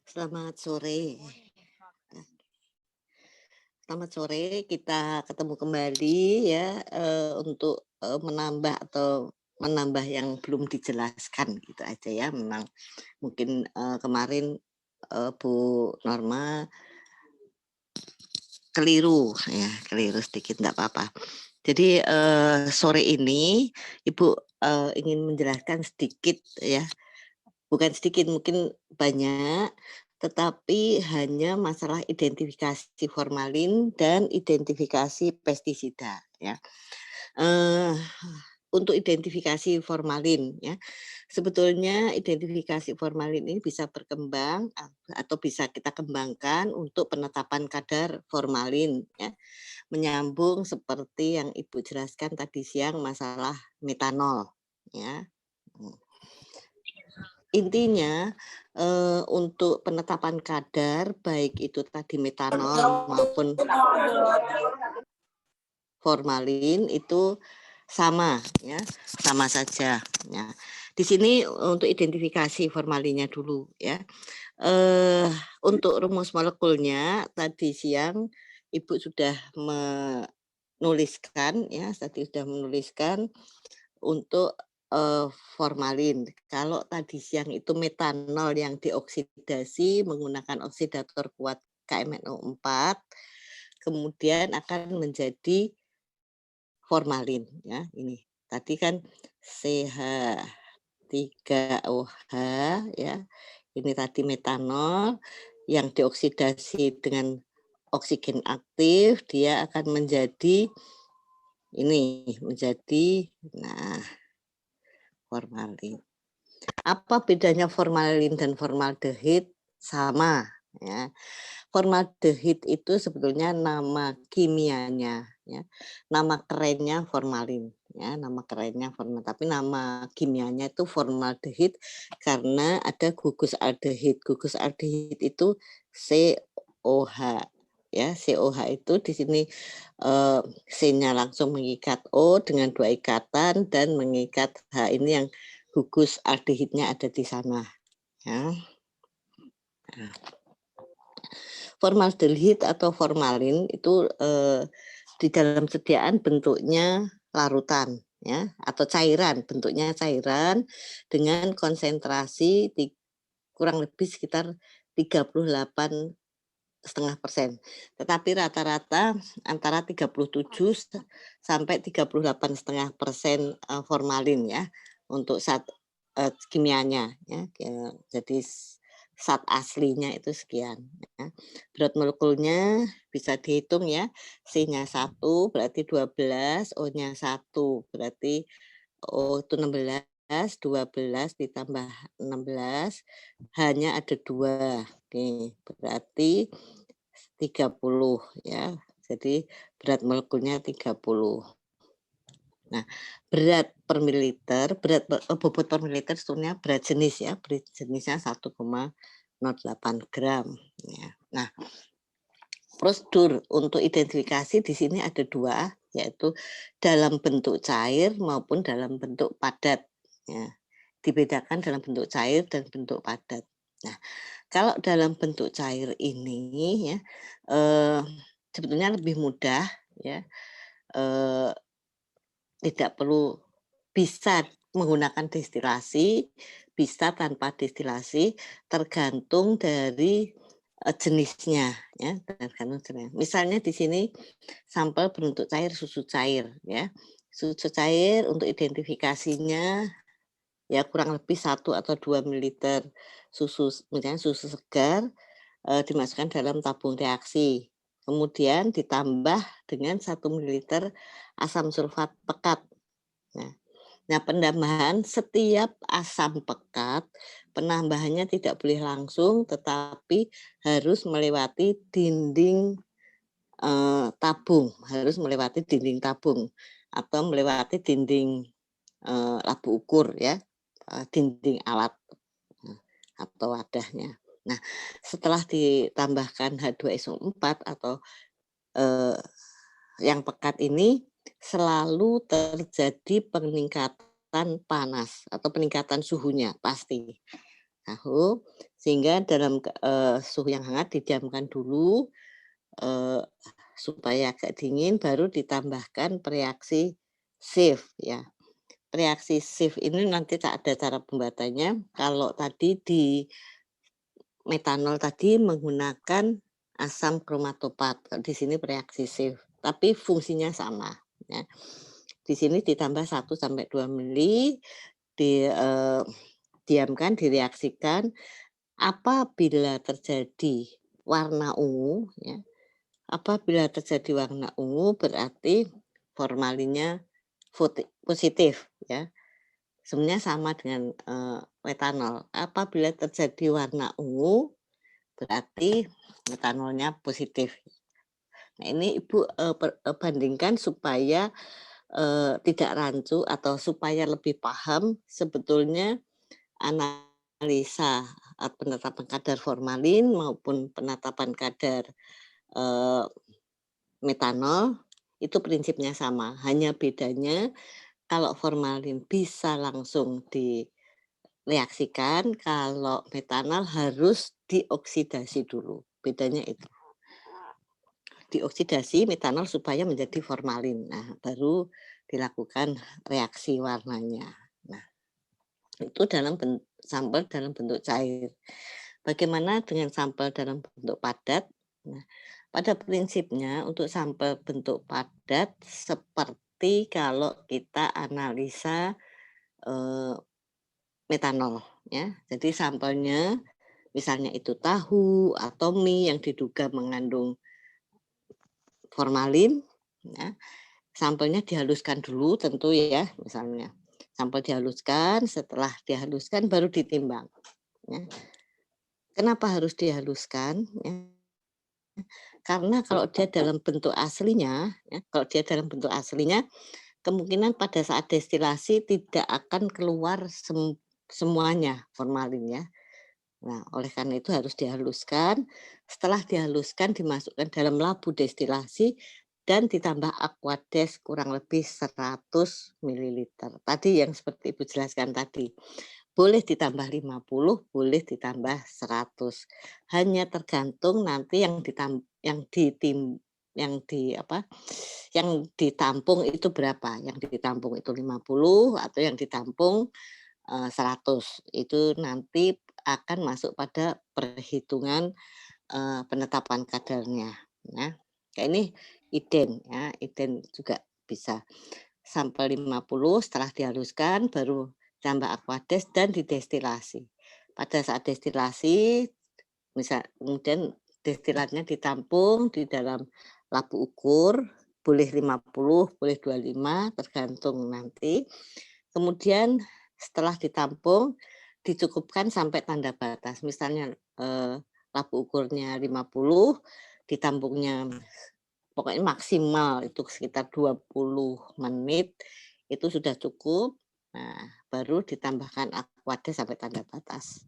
Selamat sore. Selamat sore, kita ketemu kembali ya, untuk, menambah atau menambah yang belum dijelaskan gitu aja ya. Memang mungkin, kemarin, Bu Norma keliru ya, keliru sedikit nggak apa-apa. Jadi, sore ini Ibu, ingin menjelaskan sedikit ya. Bukan sedikit, mungkin banyak, tetapi hanya masalah identifikasi formalin dan identifikasi pestisida ya. Eee, untuk identifikasi formalin ya, sebetulnya identifikasi formalin ini bisa berkembang atau bisa kita kembangkan untuk penetapan kadar formalin ya, menyambung seperti yang Ibu jelaskan tadi siang masalah metanol ya. Intinya, untuk penetapan kadar baik itu tadi metanol maupun formalin itu sama ya, sama saja ya. Di sini untuk identifikasi formalinnya dulu ya. Untuk rumus molekulnya tadi siang Ibu sudah menuliskan ya, tadi sudah menuliskan untuk, formalin. Kalau tadi siang itu metanol yang dioksidasi menggunakan oksidator kuat KMNO4, kemudian akan menjadi formalin ya, ini. Tadi kan CH3OH ya, ini tadi metanol yang dioksidasi dengan oksigen aktif, dia akan menjadi ini, menjadi nah formalin. Apa bedanya formalin dan formaldehid? Sama ya. Formaldehid itu sebetulnya nama kimianya ya. Nama kerennya formalin ya, nama kerennya formalin, tapi nama kimianya itu formaldehid karena ada gugus aldehid. Gugus aldehid itu COH ya. COH itu di sini C-nya langsung mengikat O dengan 2 ikatan dan mengikat H ini yang gugus aldehidnya ada di sana ya. Nah, formaldehid atau formalin itu di dalam sediaan bentuknya larutan ya atau cairan, bentuknya cairan dengan konsentrasi kurang lebih sekitar 38,5%. Tetapi rata-rata antara 37 sampai 38,5% formalin ya untuk kimianya ya. Jadi zat aslinya itu sekian ya. Berat molekulnya bisa dihitung ya. C-nya 1 berarti 12, O-nya 1 berarti O itu 16, 12 ditambah 16, H-nya ada 2. Oke, berarti 30 ya. Jadi berat molekulnya 30. Nah, berat per mililiter, bobot per mililiter sebetulnya berat jenis ya, berat jenisnya 1,08 gram ya. Nah, prosedur untuk identifikasi di sini ada 2, yaitu dalam bentuk cair maupun dalam bentuk padat ya. Dibedakan dalam bentuk cair dan bentuk padat. Nah, kalau dalam bentuk cair ini ya, sebetulnya lebih mudah ya, eee, tidak perlu, bisa menggunakan destilasi, bisa tanpa destilasi, tergantung dari, jenisnya ya, tergantung jenisnya. Misalnya di sini sampel berbentuk cair, susu cair ya. Susu cair untuk identifikasinya ya kurang lebih 1 atau 2 mililiter misalnya susu segar, dimasukkan dalam tabung reaksi. Kemudian ditambah dengan 1 mililiter asam sulfat pekat. Nah nah penambahan setiap asam pekat, penambahannya tidak boleh langsung tetapi harus melewati dinding, harus melewati dinding tabung atau melewati dinding, labu ukur ya, dinding alat, atau wadahnya. Nah, setelah ditambahkan H2SO4 atau, eee, yang pekat ini selalu terjadi peningkatan panas atau peningkatan suhunya pasti. tahu, sehingga dalam suhu yang hangat didiamkan dulu, eee, supaya agak dingin baru ditambahkan reaksi Schiff ya. Reaksi Schiff ini nanti ada cara pembuatannya, kalau tadi di metanol tadi menggunakan asam kromatopat, di sini reaksi Schiff, tapi fungsinya sama ya. Di sini ditambah 1 sampai 2 mili, diamkan, direaksikan. Apabila terjadi warna ungu ya, apabila terjadi warna ungu berarti formalinnya positif ya. Sebenarnya sama dengan, metanol. Apabila terjadi warna ungu berarti metanolnya positif. Nah ini Ibu, bandingkan supaya, tidak rancu atau supaya lebih paham sebetulnya analisa, penetapan kadar formalin maupun penetapan kadar, eee, metanol itu prinsipnya sama, hanya bedanya kalau formalin bisa langsung direaksikan, kalau metanol harus dioksidasi dulu, bedanya itu. Dioksidasi metanol supaya menjadi formalin, nah baru dilakukan reaksi warnanya. Nah, itu sampel dalam bentuk cair. Bagaimana dengan sampel dalam bentuk padat? Nah, pada prinsipnya untuk sampel bentuk padat seperti kalau kita analisa, eee, metanol ya. Jadi sampelnya misalnya itu tahu atau mie yang diduga mengandung formalin ya, sampelnya dihaluskan dulu tentu ya, misalnya. Sampel dihaluskan, setelah dihaluskan baru ditimbang ya. Kenapa harus dihaluskan? Ya, karena kalau dia dalam bentuk aslinya, ya, kalau dia dalam bentuk aslinya, kemungkinan pada saat destilasi tidak akan keluar semuanya formalin ya. Nah, oleh karena itu harus dihaluskan. Setelah dihaluskan dimasukkan dalam labu destilasi dan ditambah Aquades kurang lebih 100 mililiter. Tadi yang seperti Ibu jelaskan tadi. Boleh ditambah 50, boleh ditambah 100. Hanya tergantung nanti yang ditampung itu berapa, yang ditampung itu 50 atau yang ditampung 100. Itu nanti akan masuk pada perhitungan, penetapan kadarnya, ya. Kayak ini iden ya, iden juga bisa. Sampel 50 setelah dihaluskan baru tambah Aquades dan didestilasi. Pada saat destilasi kemudian destilatnya ditampung di dalam labu ukur, boleh 50, boleh 25 tergantung nanti. Kemudian setelah ditampung dicukupkan sampai tanda batas. Misalnya, labu ukurnya 50, ditampungnya pokoknya maksimal itu sekitar 20 menit, itu sudah cukup. Nah, baru ditambahkan Aquades sampai tanda batas.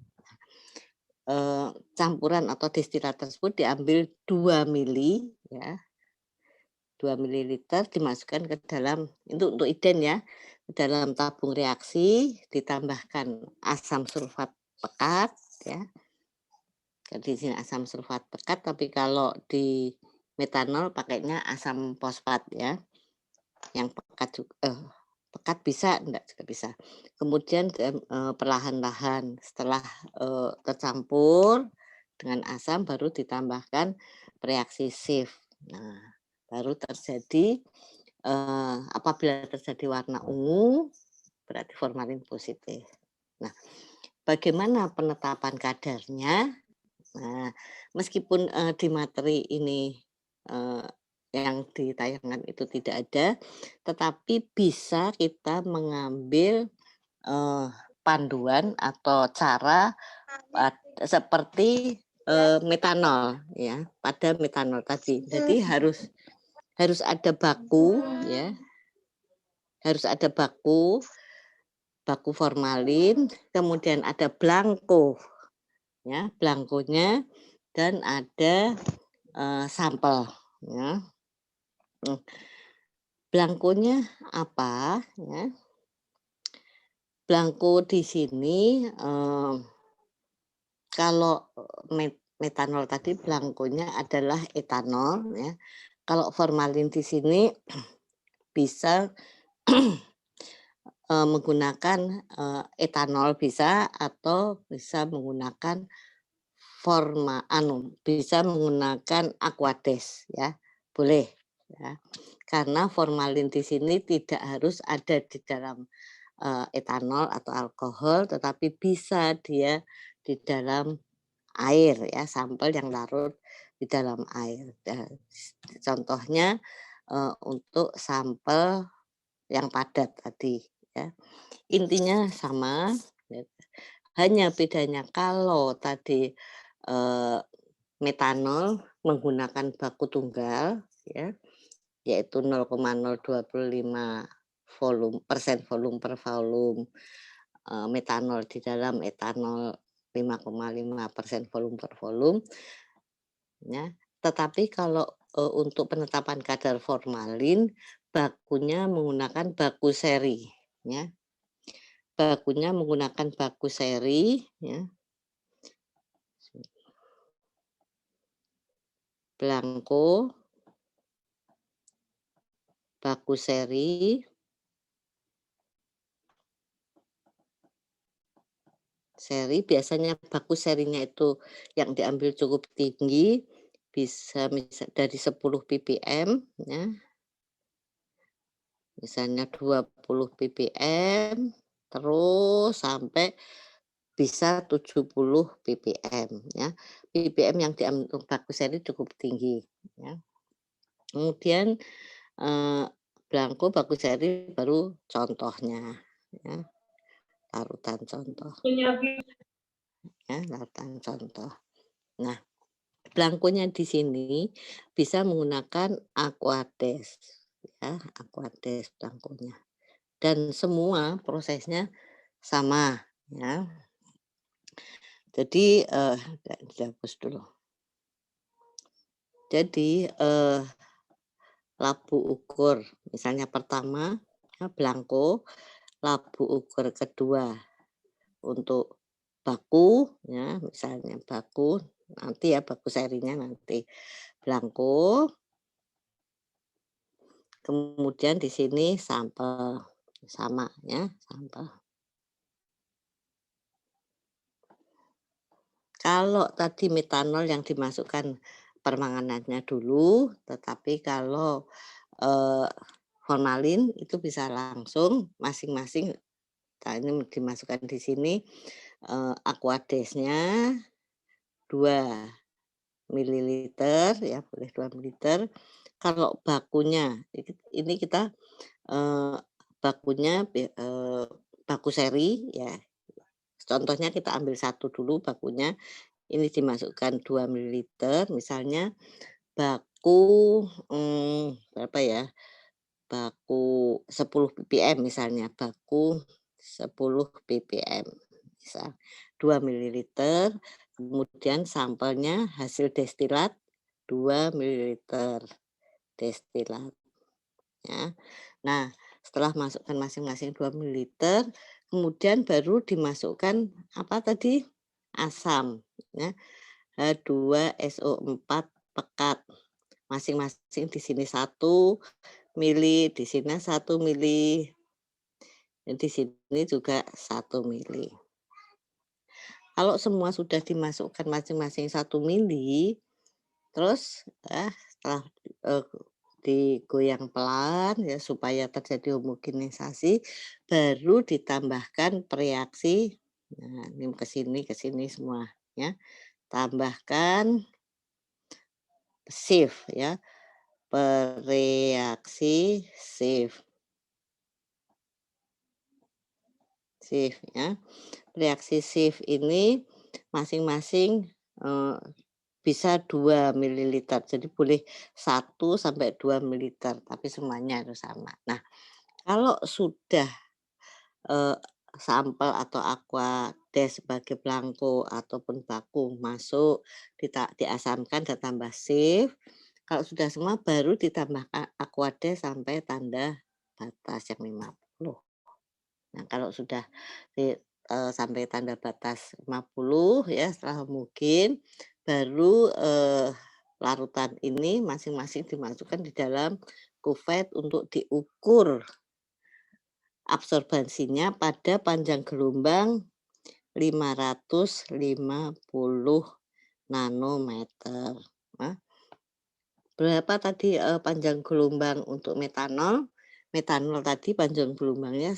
Campuran atau destilat tersebut diambil 2 mili ya, 2 mililiter dimasukkan ke dalam itu untuk iden ya, ke dalam tabung reaksi, ditambahkan asam sulfat pekat ya. Jadi sini asam sulfat pekat, tapi kalau di metanol pakainya asam fosfat ya. Yang pekat bisa, enggak juga bisa. Kemudian perlahan-lahan setelah, tercampur dengan asam baru ditambahkan reaksi Schiff. Nah, baru terjadi, apabila terjadi warna ungu berarti formalin positif. Nah, bagaimana penetapan kadarnya? Nah, meskipun, di materi ini, eee, yang di tayangan itu tidak ada, tetapi bisa kita mengambil, eee, panduan atau cara seperti, metanol ya, pada metanol tadi. Jadi harus ada baku ya, harus ada baku formalin, kemudian ada blanko ya, blankonya dan ada, sampel ya. Blankonya apa ya, blanko di sini, Kalau metanol tadi belangkonya adalah etanol ya. Kalau formalin di sini bisa menggunakan, etanol bisa atau bisa menggunakan bisa menggunakan Aquades ya, boleh ya. Karena formalin di sini tidak harus ada di dalam, etanol atau alkohol, tetapi bisa dia di dalam air ya, sampel yang larut di dalam air. Contohnya, untuk sampel yang padat tadi ya. Intinya sama, ya. Hanya bedanya kalau tadi, eee, metanol menggunakan baku tunggal ya, yaitu 0,025 volume per volume, metanol di dalam etanol 5,5% volume per volume ya. Tetapi kalau, untuk penetapan kadar formalin, bakunya menggunakan baku seri ya. Bakunya menggunakan baku seri ya. Belangko, baku seri, biasanya baku serinya itu yang diambil cukup tinggi, bisa dari 10 ppm ya, misalnya 20 ppm, terus sampai bisa 70 ppm ya. Ppm yang diambil baku seri cukup tinggi ya. Kemudian, eee, belangko baku seri baru contohnya ya, larutan contoh ya, larutan contoh. Nah, belangkonya di sini bisa menggunakan Aquades ya, Aquades belangkonya. Dan semua prosesnya sama ya. Jadi, dihapus dulu. Jadi, labu ukur misalnya pertama ya belangko, labu ukur kedua untuk baku ya, misalnya baku, nanti ya baku serinya nanti belangko, kemudian di sini sampel, sama ya, sampel. Kalau tadi metanol yang dimasukkan permanganannya dulu, tetapi kalau, eee, formalin itu bisa langsung masing-masing, nah ini dimasukkan di sini, Aquadesnya 2 mililiter ya, boleh 2 mililiter. Kalau bakunya, ini kita, eee, bakunya baku seri ya, contohnya kita ambil satu dulu bakunya, ini dimasukkan 2 mililiter, misalnya baku, berapa ya, baku 10 ppm misalnya, baku 10 ppm, misal 2 mililiter, kemudian sampelnya hasil destilat 2 mililiter destilat, ya. Nah, setelah masukkan masing-masing 2 mililiter, kemudian baru dimasukkan apa tadi, asam, ya, H2SO4 pekat, masing-masing di sini 1 mili, di sini 1 mili, dan di sini juga 1 mili. Kalau semua sudah dimasukkan masing-masing 1 mili, terus setelah digoyang pelan ya supaya terjadi homogenisasi, baru ditambahkan pereaksi. Nah, ini ke sini semua ya. Tambahkan shift ya, bereaksi shift. Shift ya. Reaksi shift ini masing-masing, bisa 2 mililiter. Jadi boleh 1 sampai 2 mililiter, tapi semuanya harus sama. Nah, kalau sudah, eee, sampel atau Aquades sebagai belangko ataupun baku masuk, diasamkan dan tambah shift, kalau sudah semua baru ditambahkan Aquades sampai tanda batas yang 50. Nah, kalau sudah sampai tanda batas 50 ya, setelah mungkin baru, larutan ini masing-masing dimasukkan di dalam kuvet untuk diukur absorbansinya pada panjang gelombang 550 nanometer. Nah, berapa tadi, panjang gelombang untuk metanol? Metanol tadi panjang gelombangnya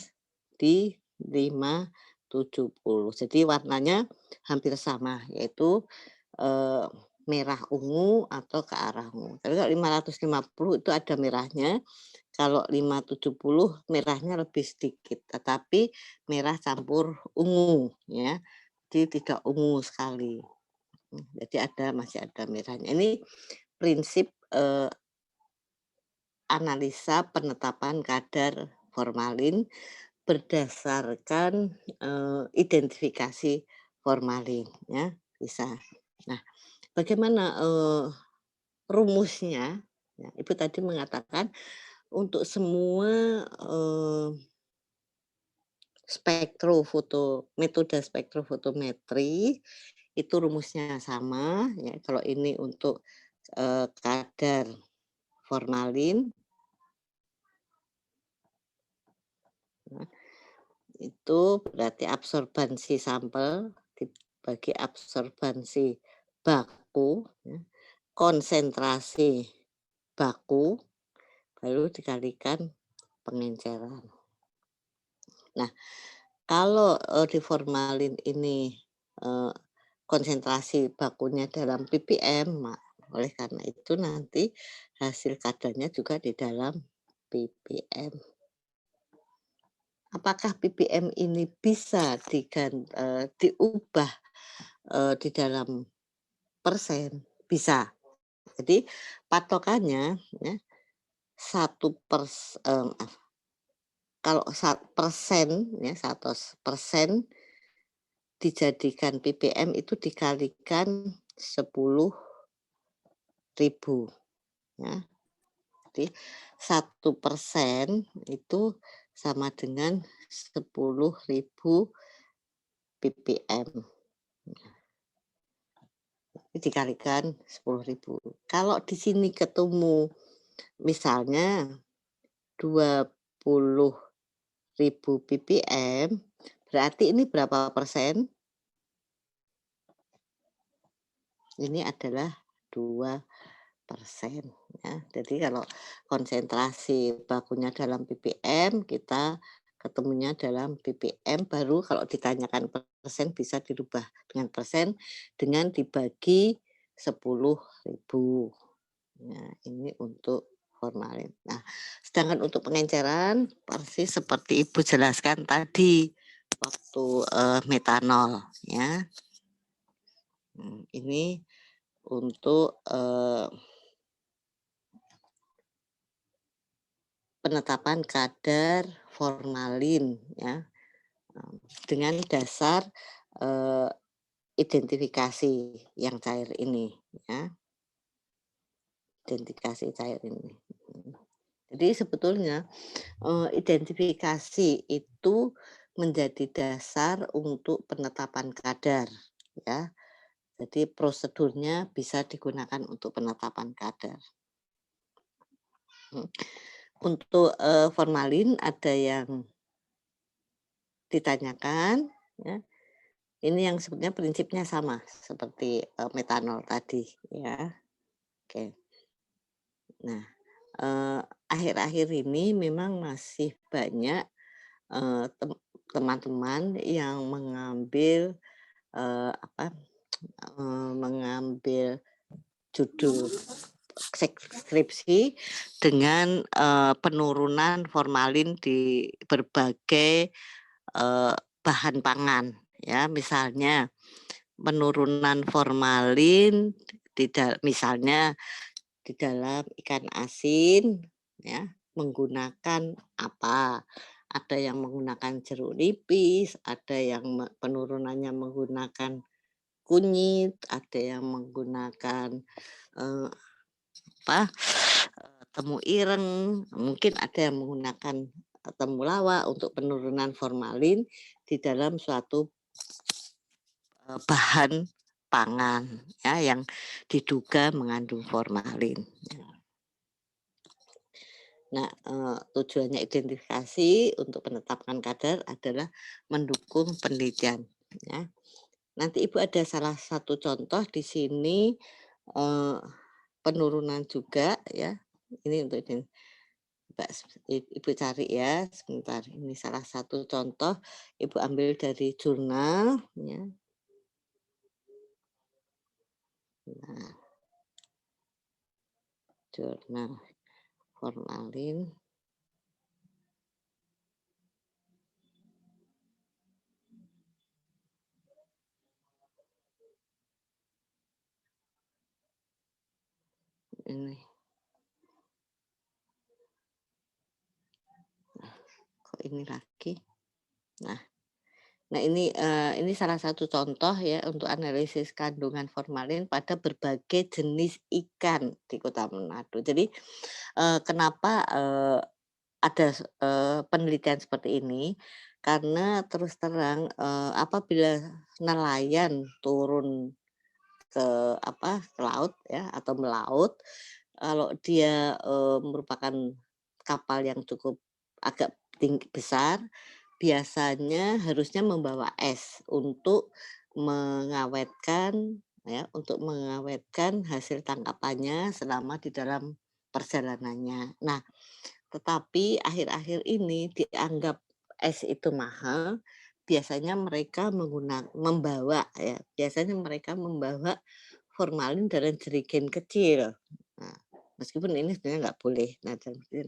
di 570. Jadi warnanya hampir sama, yaitu, eee, merah ungu atau ke arah ungu. Tapi kalau 550 itu ada merahnya, kalau 570 merahnya lebih sedikit, tetapi merah campur ungu ya, jadi tidak ungu sekali. Jadi masih ada merahnya. Ini prinsip, analisa penetapan kadar formalin berdasarkan, identifikasi formalin ya, bisa. Nah, bagaimana, rumusnya? Ya, Ibu tadi mengatakan untuk semua, metode spektrofotometri itu rumusnya sama ya, kalau ini untuk, kadar formalin, nah, itu berarti absorbansi sampel dibagi absorbansi baku ya, konsentrasi baku, baru dikalikan pengenceran. Nah, kalau, di formalin ini, eee, konsentrasi bakunya dalam ppm, oleh karena itu nanti hasil kadarnya juga di dalam ppm. Apakah ppm ini bisa diubah, di dalam persen? Bisa. Jadi patokannya ya, 1 kalau persen ya, 100% dijadikan ppm itu dikalikan 10.000 ya. Jadi 1% itu sama dengan 10.000 ppm. Dikalikan 10.000. Kalau di sini ketemu misalnya 20.000 ppm, berarti ini berapa persen? Ini adalah 2% ya. Jadi kalau konsentrasi bakunya dalam ppm, kita ketemunya dalam ppm, baru kalau ditanyakan persen bisa dirubah dengan persen dengan dibagi 10.000. Ya, ini untuk formalin. Nah, sedangkan untuk pengenceran persis seperti Ibu jelaskan tadi waktu, metanol ya. Ini untuk, penetapan kadar formalin ya, dengan dasar, eee, identifikasi yang cair ini ya, identifikasi cair ini. Jadi sebetulnya, identifikasi itu menjadi dasar untuk penetapan kadar ya. Jadi prosedurnya bisa digunakan untuk penetapan kadar. Untuk, formalin ada yang ditanyakan ya, ini yang sebenarnya prinsipnya sama seperti, metanol tadi ya, oke. Nah, akhir-akhir ini memang masih banyak, teman-teman yang mengambil, apa, mengambil judul skripsi dengan, penurunan formalin di berbagai, bahan pangan ya. Misalnya penurunan formalin misalnya di dalam ikan asin ya, menggunakan apa, ada yang menggunakan jeruk nipis, ada yang penurunannya menggunakan kunyit, ada yang menggunakan, eee, temu ireng, mungkin ada yang menggunakan, temulawak untuk penurunan formalin di dalam suatu bahan pangan ya yang diduga mengandung formalin. Nah, tujuannya identifikasi untuk penetapan kadar adalah mendukung penelitian ya. Nanti Ibu ada salah satu contoh di sini, penurunan juga ya. Ini untuk ini. Ibu cari ya sebentar. Ini salah satu contoh Ibu ambil dari jurnal ya. Nah, jurnal formalin. Ini. Kok ini lagi? Nah ini salah satu contoh ya untuk analisis kandungan formalin pada berbagai jenis ikan di Kota Manado. Jadi, kenapa, ada penelitian seperti ini, karena terus terang, apabila nelayan turun ke ke laut ya atau melaut, kalau dia, merupakan kapal yang cukup agak besar, biasanya harusnya membawa es untuk mengawetkan hasil tangkapannya selama di dalam perjalanannya. Nah, tetapi akhir-akhir ini dianggap es itu mahal, biasanya mereka mereka membawa formalin dalam jerigen kecil. Nah, meskipun ini sebenarnya nggak boleh. Nah,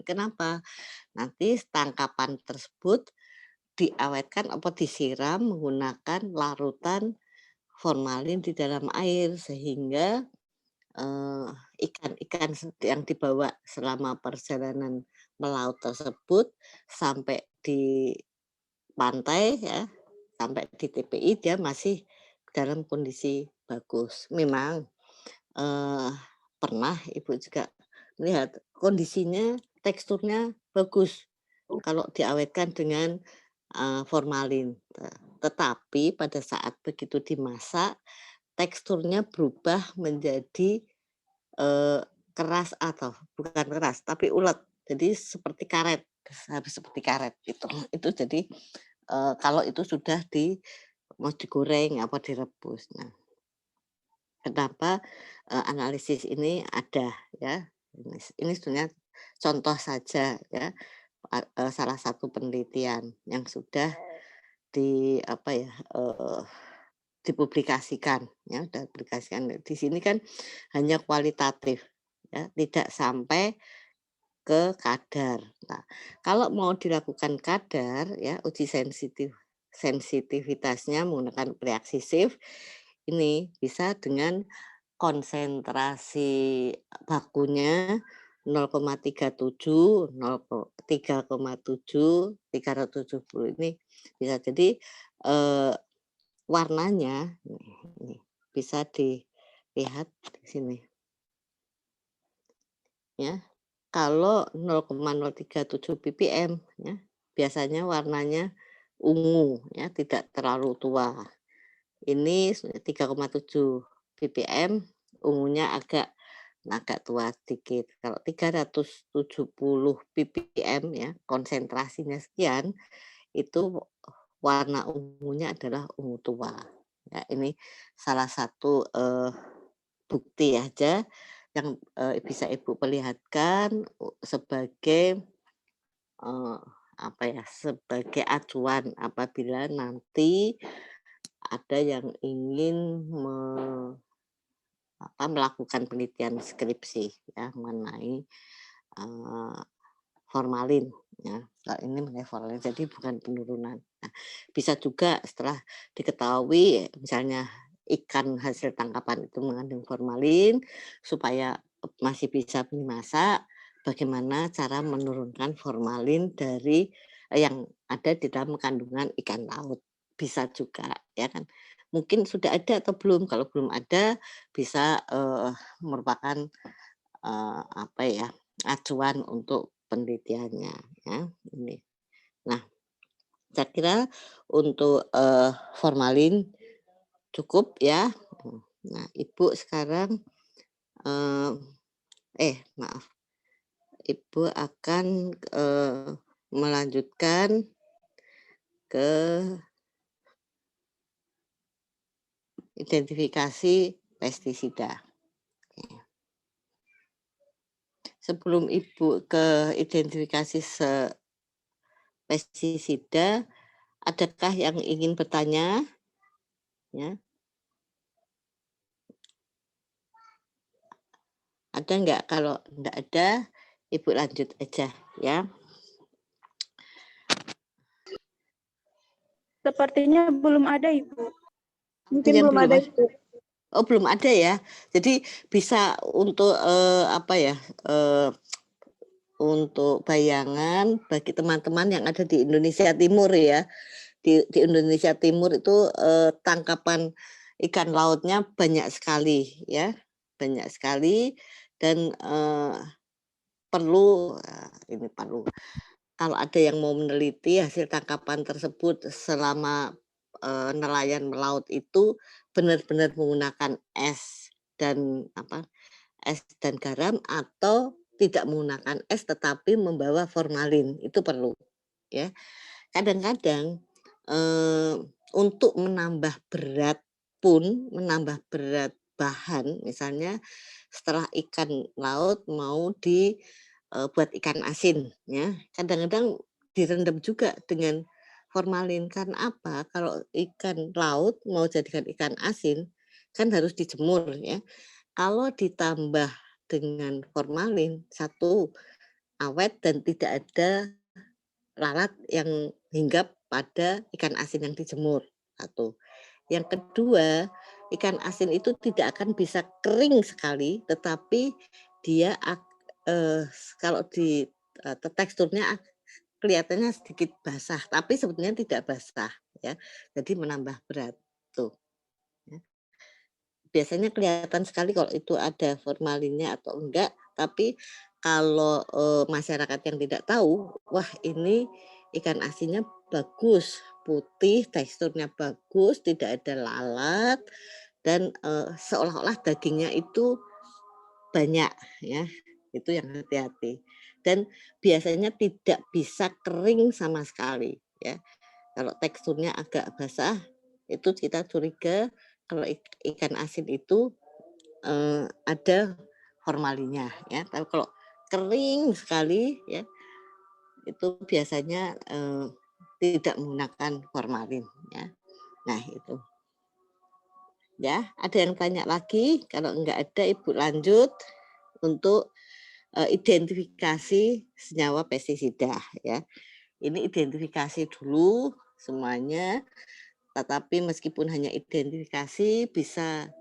kenapa? Nanti tangkapan tersebut diawetkan atau disiram menggunakan larutan formalin di dalam air sehingga, ikan-ikan yang dibawa selama perjalanan melaut tersebut sampai di pantai ya, sampai di TPI dia masih dalam kondisi bagus. Memang, eee, pernah Ibu juga melihat kondisinya, teksturnya bagus kalau diawetkan dengan, formalin. Tetapi pada saat begitu dimasak, teksturnya berubah menjadi, eee, keras atau bukan keras, tapi ulet. Jadi seperti karet, habis seperti karet gitu. Itu jadi, kalau itu sudah mau digoreng apa direbus. Nah, kenapa, analisis ini ada ya, ini sebenarnya contoh saja ya, salah satu penelitian yang sudah di apa ya, dipublikasikan ya, dipublikasikan. Di sini kan hanya kualitatif ya, tidak sampai ke kadar. Nah, kalau mau dilakukan kadar ya, uji sensitivitasnya menggunakan reaksi Schiff, ini bisa dengan konsentrasi bakunya 0,37, 3,7, 370 ini bisa jadi, warnanya nih bisa dilihat di sini ya. Kalau 0,037 ppm ya, biasanya warnanya ungu ya, tidak terlalu tua. Ini 3,7 ppm, ungunya agak agak tua sedikit. Kalau 370 ppm ya, konsentrasinya sekian, itu warna ungunya adalah ungu tua. Ya, ini salah satu, bukti aja yang, bisa Ibu perlihatkan sebagai, sebagai acuan apabila nanti ada yang ingin melakukan penelitian skripsi ya mengenai, eee, formalin ya. Nah, ini mengenai formalin, jadi bukan penurunan. Nah, bisa juga setelah diketahui misalnya ikan hasil tangkapan itu mengandung formalin, supaya masih bisa dimasak, bagaimana cara menurunkan formalin dari yang ada di dalam kandungan ikan laut. Bisa juga ya kan. Mungkin sudah ada atau belum, kalau belum ada bisa, merupakan, acuan untuk penelitiannya ya, ini. Nah, Saya kira untuk, formalin cukup ya. Nah, Ibu sekarang, eee, maaf, Ibu akan, melanjutkan ke identifikasi pestisida. Sebelum Ibu ke identifikasi pestisida, adakah yang ingin bertanya? Ya, ada nggak? Kalau nggak ada, Ibu lanjut aja ya. Sepertinya belum ada, Ibu. Mungkin Yang belum belum ada, ada. Ibu. Oh, belum ada ya. Jadi bisa untuk, apa ya, untuk bayangan bagi teman-teman yang ada di Indonesia Timur ya. Di Indonesia Timur itu, tangkapan ikan lautnya banyak sekali ya, banyak sekali dan, ini perlu, kalau ada yang mau meneliti hasil tangkapan tersebut selama, nelayan melaut itu benar-benar menggunakan es dan garam atau tidak menggunakan es tetapi membawa formalin, itu perlu ya. Kadang-kadang, eee, untuk menambah berat pun, menambah berat bahan, misalnya setelah ikan laut mau buat ikan asin ya, kadang-kadang direndam juga dengan formalin. Karena apa? Kalau ikan laut mau jadikan ikan asin, kan harus dijemur ya. Kalau ditambah dengan formalin, satu awet dan tidak ada lalat yang hinggap pada ikan asin yang dijemur, satu. Yang kedua, ikan asin itu tidak akan bisa kering sekali, tetapi dia kalau teksturnya kelihatannya sedikit basah, tapi sebetulnya tidak basah ya, jadi menambah berat, tuh ya. Biasanya kelihatan sekali kalau itu ada formalinnya atau enggak, tapi kalau, masyarakat yang tidak tahu, wah ini ikan asinnya bagus, putih, teksturnya bagus, tidak ada lalat dan, seolah-olah dagingnya itu banyak ya, itu yang hati-hati. Dan biasanya tidak bisa kering sama sekali ya. Kalau teksturnya agak basah, itu kita curiga kalau ikan asin itu, ada formalinnya ya. Tapi kalau kering sekali ya, itu biasanya, tidak menggunakan formalin ya. Nah itu. Ya, ada yang tanya lagi? Kalau enggak ada Ibu lanjut untuk, identifikasi senyawa pestisida ya. Ini identifikasi dulu semuanya, tetapi meskipun hanya identifikasi bisa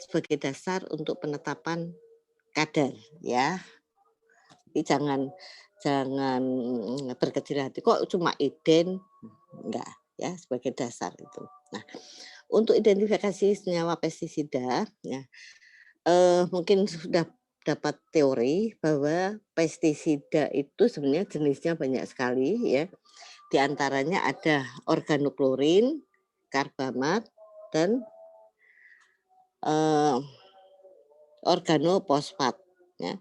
sebagai dasar untuk penetapan kadar ya. Jadi jangan jangan berkecil hati, kok cuma enggak ya, sebagai dasar itu. Nah, untuk identifikasi senyawa pestisida ya, mungkin sudah dapat teori bahwa pestisida itu sebenarnya jenisnya banyak sekali ya. Di antaranya ada organoklorin, karbamat, dan, eee, organofosfat ya.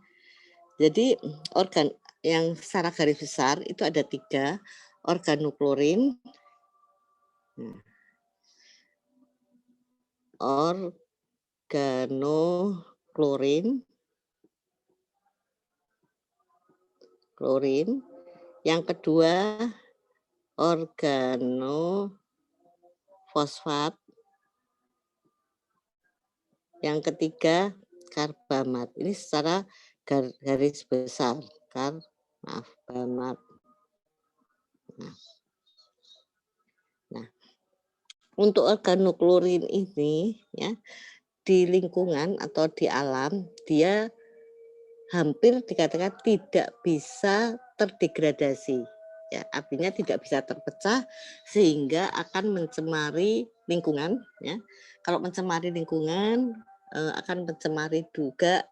Jadi organ yang secara garis besar itu ada 3, organoklorin, nah, organoklorin, yang kedua organofosfat, yang ketiga karbamat. Ini secara garis besar, karbamat. Nah nah, untuk organoklorin ini ya, di lingkungan atau di alam dia hampir dikatakan tidak bisa terdegradasi. Ya, artinya tidak bisa terpecah sehingga akan mencemari lingkungan ya. Kalau mencemari lingkungan, akan mencemari juga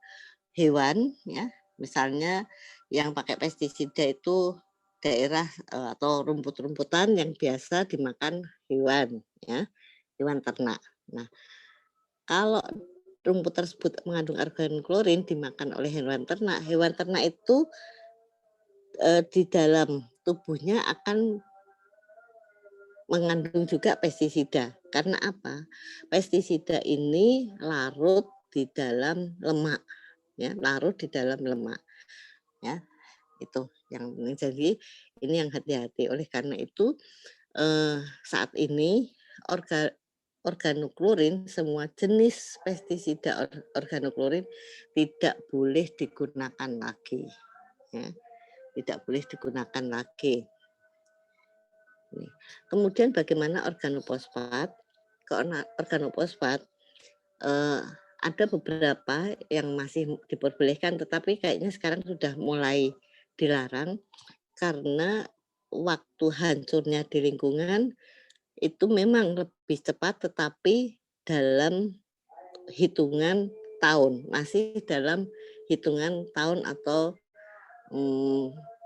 hewan ya. Misalnya yang pakai pestisida itu daerah atau rumput-rumputan yang biasa dimakan hewan, ya, hewan ternak. Nah, kalau rumput tersebut mengandung organoklorin dimakan oleh hewan ternak itu di dalam tubuhnya akan mengandung juga pestisida. Karena apa? Pestisida ini larut di dalam lemak, ya, larut di dalam lemak, ya. Itu yang penting. Jadi ini yang hati-hati. Oleh karena itu saat ini orga organoklorin, semua jenis pestisida organoklorin tidak boleh digunakan lagi, ya, tidak boleh digunakan lagi. Nih, kemudian bagaimana organofosfat? Organofosfat, eee, ada beberapa yang masih diperbolehkan, tetapi kayaknya sekarang sudah mulai dilarang karena waktu hancurnya di lingkungan itu memang lebih cepat, tetapi dalam hitungan tahun, masih dalam hitungan tahun atau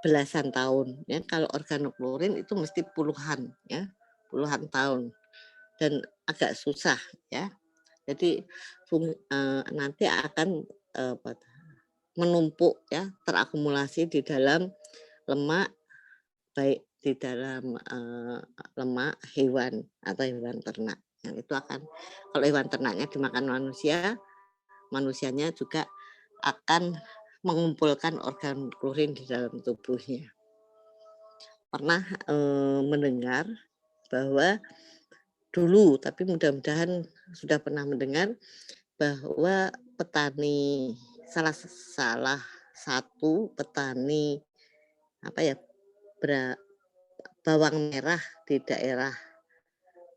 belasan tahun, ya. Kalau organoklorin itu mesti puluhan, ya, puluhan tahun dan agak susah, ya. Jadi nanti akan, menumpuk, ya, terakumulasi di dalam lemak, baik di dalam lemak hewan atau hewan ternak. Yang itu akan, kalau hewan ternaknya dimakan manusia, manusianya juga akan mengumpulkan organ klorin di dalam tubuhnya. Pernah mendengar bahwa dulu, tapi mudah-mudahan sudah pernah mendengar bahwa petani, salah satu petani apa ya, bawang merah di daerah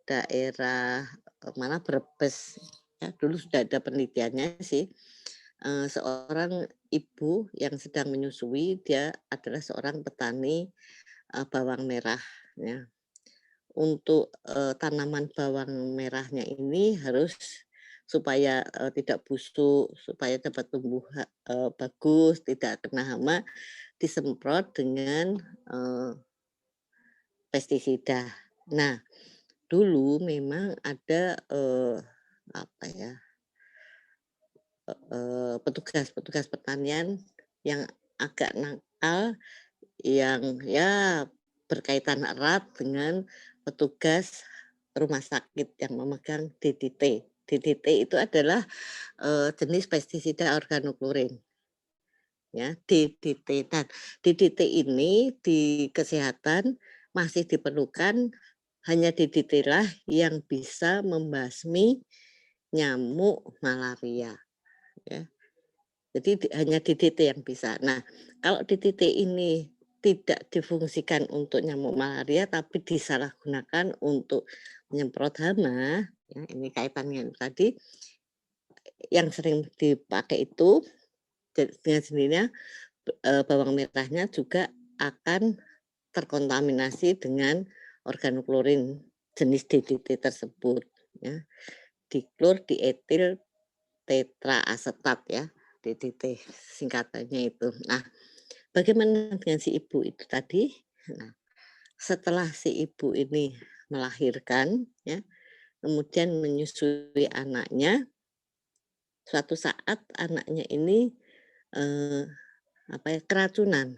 daerah mana, Brebes, ya, dulu sudah ada penelitiannya sih. Seorang ibu yang sedang menyusui, dia adalah seorang petani bawang merah, ya. Untuk tanaman bawang merahnya ini harus supaya tidak busuk, supaya dapat tumbuh bagus, tidak kena hama, disemprot dengan pestisida. Nah, dulu memang ada apa ya, petugas pertanian yang agak nakal, yang ya berkaitan erat dengan petugas rumah sakit yang memegang DDT. DDT itu adalah jenis pestisida organoklorin, ya, DDT. Dan DDT ini di kesehatan masih diperlukan, hanya DDT lah yang bisa membasmi nyamuk malaria, ya. Jadi hanya DDT yang bisa. Nah, kalau DDT ini tidak difungsikan untuk nyamuk malaria, tapi disalahgunakan untuk menyemprot hama, ya, ini kaitannya tadi, yang sering dipakai itu dengan sendirinya bawang merahnya juga akan terkontaminasi dengan organoklorin jenis DDT tersebut, ya. Diklor dietil tetraasetat, ya, DDT singkatannya itu. Nah, bagaimana dengan si ibu itu tadi? Nah, setelah si ibu ini melahirkan, ya, kemudian menyusui anaknya, suatu saat anaknya ini eh, apa ya, keracunan.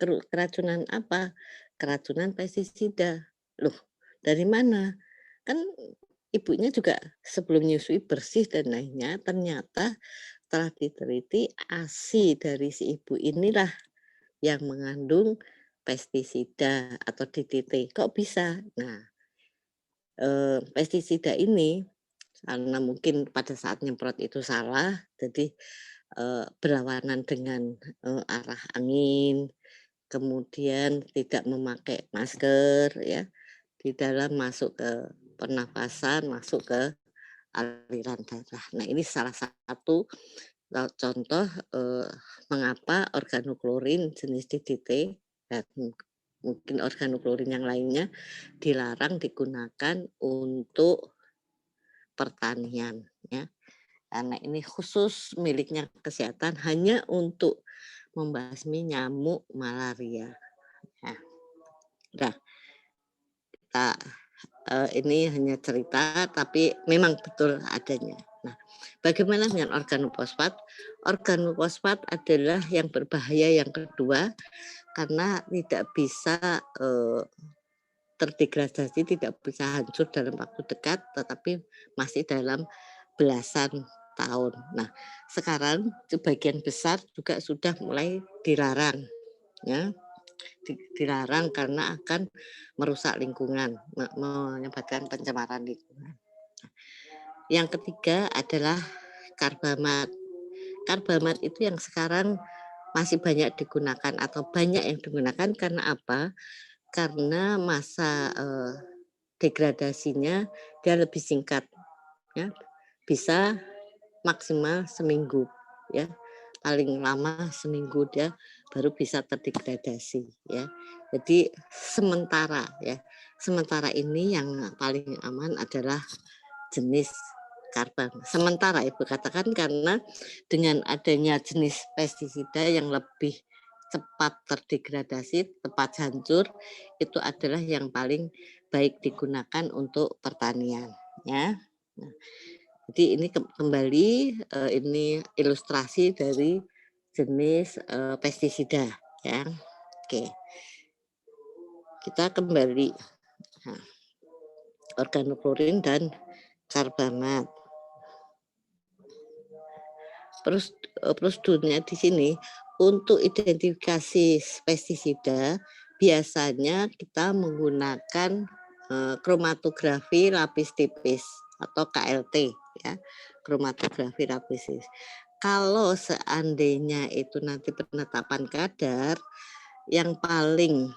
Keracunan apa? Keracunan pestisida. Loh, dari mana? Kan ibunya juga sebelum nyusui bersih dan lainnya, ternyata setelah diteliti ASI dari si ibu inilah yang mengandung pestisida atau DDT. Kok bisa? Nah, pestisida ini karena mungkin pada saat nyemprot itu salah, jadi berlawanan dengan arah angin, kemudian tidak memakai masker, ya, di dalam masuk ke pernafasan, masuk ke aliran darah. Nah, ini salah satu contoh mengapa organoklorin jenis DDT dan mungkin organoklorin yang lainnya dilarang digunakan untuk pertanian, ya. Karena ini khusus miliknya kesehatan, hanya untuk membasmi nyamuk malaria. Nah, kita ini hanya cerita tapi memang betul adanya. Nah, bagaimana dengan organofosfat? Organofosfat adalah yang berbahaya yang kedua karena tidak bisa terdegradasi, tidak bisa hancur dalam waktu dekat, tetapi masih dalam belasan tahun. Nah, sekarang sebagian besar juga sudah mulai dilarang, ya, dilarang karena akan merusak lingkungan, menyebabkan pencemaran lingkungan. Yang ketiga adalah karbamat. Karbamat itu yang sekarang masih banyak digunakan atau banyak yang digunakan karena apa? Karena masa degradasinya dia lebih singkat, ya, bisa maksimal seminggu, ya, paling lama seminggu dia baru bisa terdegradasi, ya. Jadi sementara ini yang paling aman adalah jenis karbon. Sementara Ibu katakan karena dengan adanya jenis pestisida yang lebih cepat terdegradasi, cepat hancur, itu adalah yang paling baik digunakan untuk pertanian, ya. Nah, jadi ini kembali ini ilustrasi dari jenis pestisida, ya. Oke, kita kembali. Nah, organoklorin dan karbamat. Prosedurnya di sini untuk identifikasi pestisida biasanya kita menggunakan kromatografi lapis tipis atau KLT, ya, kromatografi lapis tipis. Kalau seandainya itu nanti penetapan kadar yang paling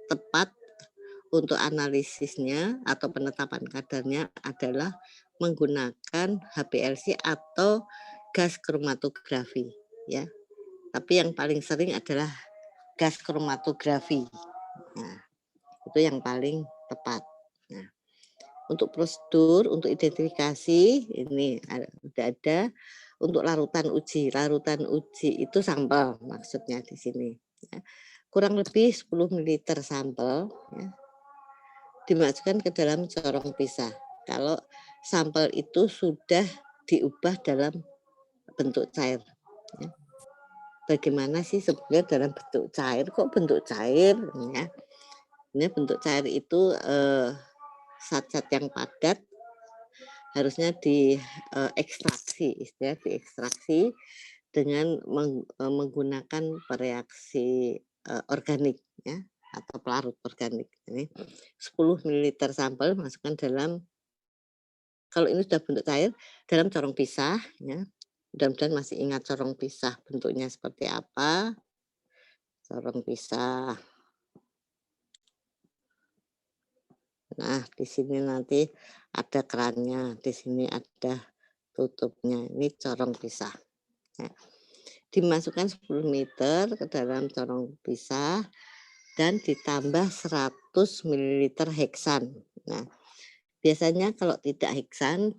tepat untuk analisisnya atau penetapan kadarnya adalah menggunakan HPLC atau gas kromatografi, ya. Tapi yang paling sering adalah gas kromatografi. Nah, itu yang paling tepat. Nah, untuk prosedur, untuk identifikasi ini sudah ada. Untuk larutan uji itu sampel maksudnya di sini, ya. Kurang lebih 10 ml sampel, ya, dimasukkan ke dalam corong pisah. Kalau sampel itu sudah diubah dalam bentuk cair, ya. Bagaimana sih sebenarnya dalam bentuk cair? Kok bentuk cair? Ya. Ini bentuk cair itu zat-zat yang padat harusnya diekstraksi, diekstraksi dengan menggunakan reaksi organik, ya, atau pelarut organik. Ini 10 ml sampel masukkan dalam, kalau ini sudah bentuk cair, dalam corong pisah, ya. Mudah-mudahan masih ingat corong pisah bentuknya seperti apa. Corong pisah. Nah, di sini nanti ada kerannya, di sini ada tutupnya. Ini corong pisah. Ya. Dimasukkan 10 liter ke dalam corong pisah dan ditambah 100 ml heksan. Nah, biasanya kalau tidak heksan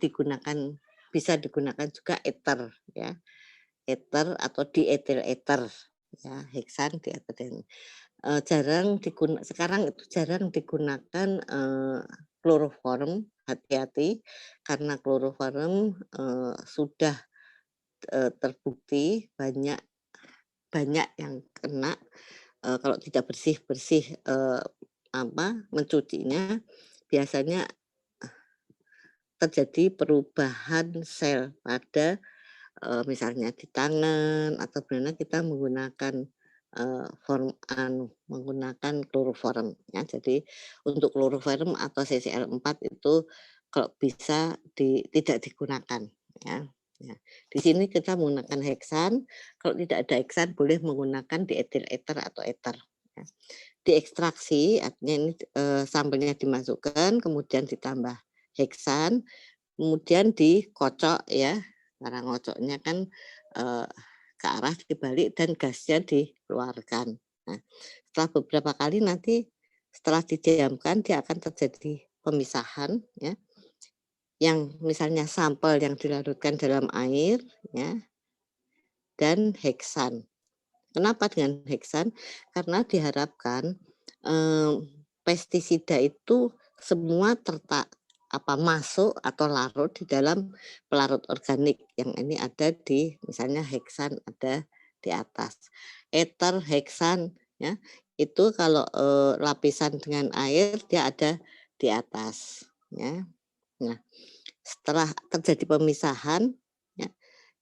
bisa digunakan juga ether, ya. Ether atau dietil ether, ya, heksan dietil. Sekarang itu jarang digunakan kloroform, hati-hati karena kloroform sudah terbukti banyak yang kena kalau tidak bersih-bersih mencucinya, biasanya terjadi perubahan sel pada misalnya di tangan atau benar kita menggunakan menggunakan kloroform, ya. Jadi untuk kloroform atau CCl4 itu kalau bisa tidak digunakan, ya. Ya. Di sini kita menggunakan heksan, kalau tidak ada heksan boleh menggunakan dietil ether atau ether, ya. Diekstraksi artinya ini sampelnya dimasukkan kemudian ditambah heksan, kemudian dikocok, ya. Cara ngocoknya kan ke arah dibalik dan gasnya dikeluarkan. Nah, setelah beberapa kali nanti setelah didiamkan dia akan terjadi pemisahan, ya. Yang misalnya sampel yang dilarutkan dalam air, ya, dan heksan. Kenapa dengan heksan? Karena diharapkan pestisida itu semua masuk atau larut di dalam pelarut organik yang ini ada di misalnya heksan ada di atas. Ether, heksan ya, itu kalau, lapisan dengan air dia ada di atas ya. Nah, setelah terjadi pemisahan ya,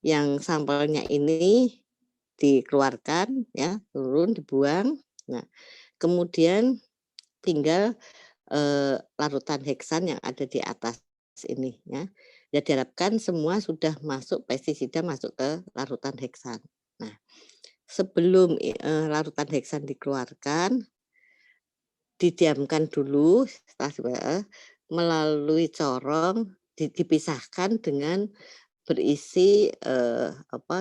yang sampelnya ini dikeluarkan ya, turun, dibuang. Nah, kemudian tinggal, larutan heksan yang ada di atas ini ya. Ya diharapkan semua sudah masuk pestisida masuk ke larutan heksan. Nah, sebelum, larutan heksan dikeluarkan, didiamkan dulu setelah melalui corong dipisahkan dengan berisi,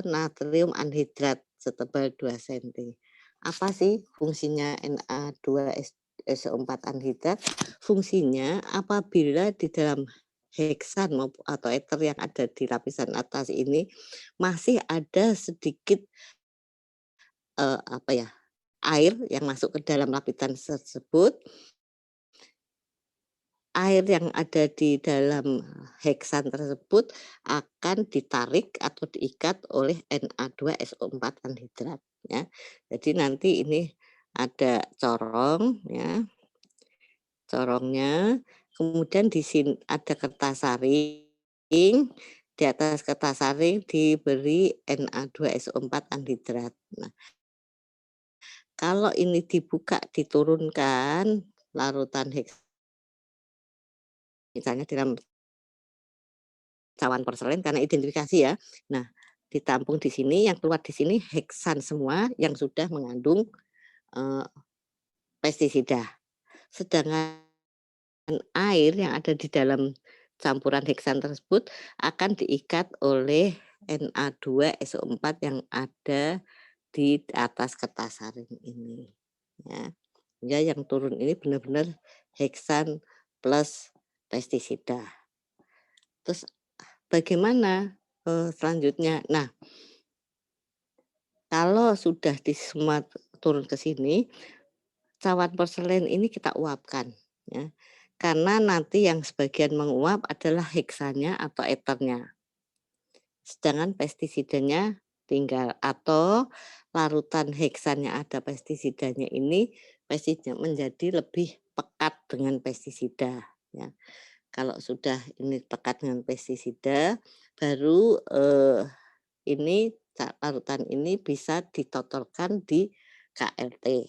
natrium anhidrat setebal 2 senti. Apa sih fungsinya Na2SO4 anhidrat? Fungsinya apabila di dalam heksan atau ether yang ada di lapisan atas ini masih ada sedikit, air yang masuk ke dalam lapisan tersebut, air yang ada di dalam heksan tersebut akan ditarik atau diikat oleh Na2SO4 anhidrat ya. Jadi nanti ini ada corong ya, corongnya, kemudian di sini ada kertas saring, di atas kertas saring diberi Na2SO4 anhidrat. Nah, kalau ini dibuka diturunkan larutan misalnya dalam cawan porselen karena identifikasi ya. Nah, ditampung di sini, yang keluar di sini heksan semua yang sudah mengandung, eee, pestisida. Sedangkan air yang ada di dalam campuran heksan tersebut akan diikat oleh Na2SO4 yang ada di atas kertas saring ini, ya. Ya yang turun ini benar-benar heksan plus pestisida. Terus bagaimana, selanjutnya? Nah, kalau sudah di semua turun ke sini, cawan porselen ini kita uapkan, ya. Karena nanti yang sebagian menguap adalah heksannya atau ethernya. Sedangkan pestisidanya tinggal atau larutan heksan yang ada pestisidanya ini, pestisida menjadi lebih pekat dengan pestisida, ya. Kalau sudah ini pekat dengan pestisida, baru, ini larutan ini bisa ditotorkan di KLT.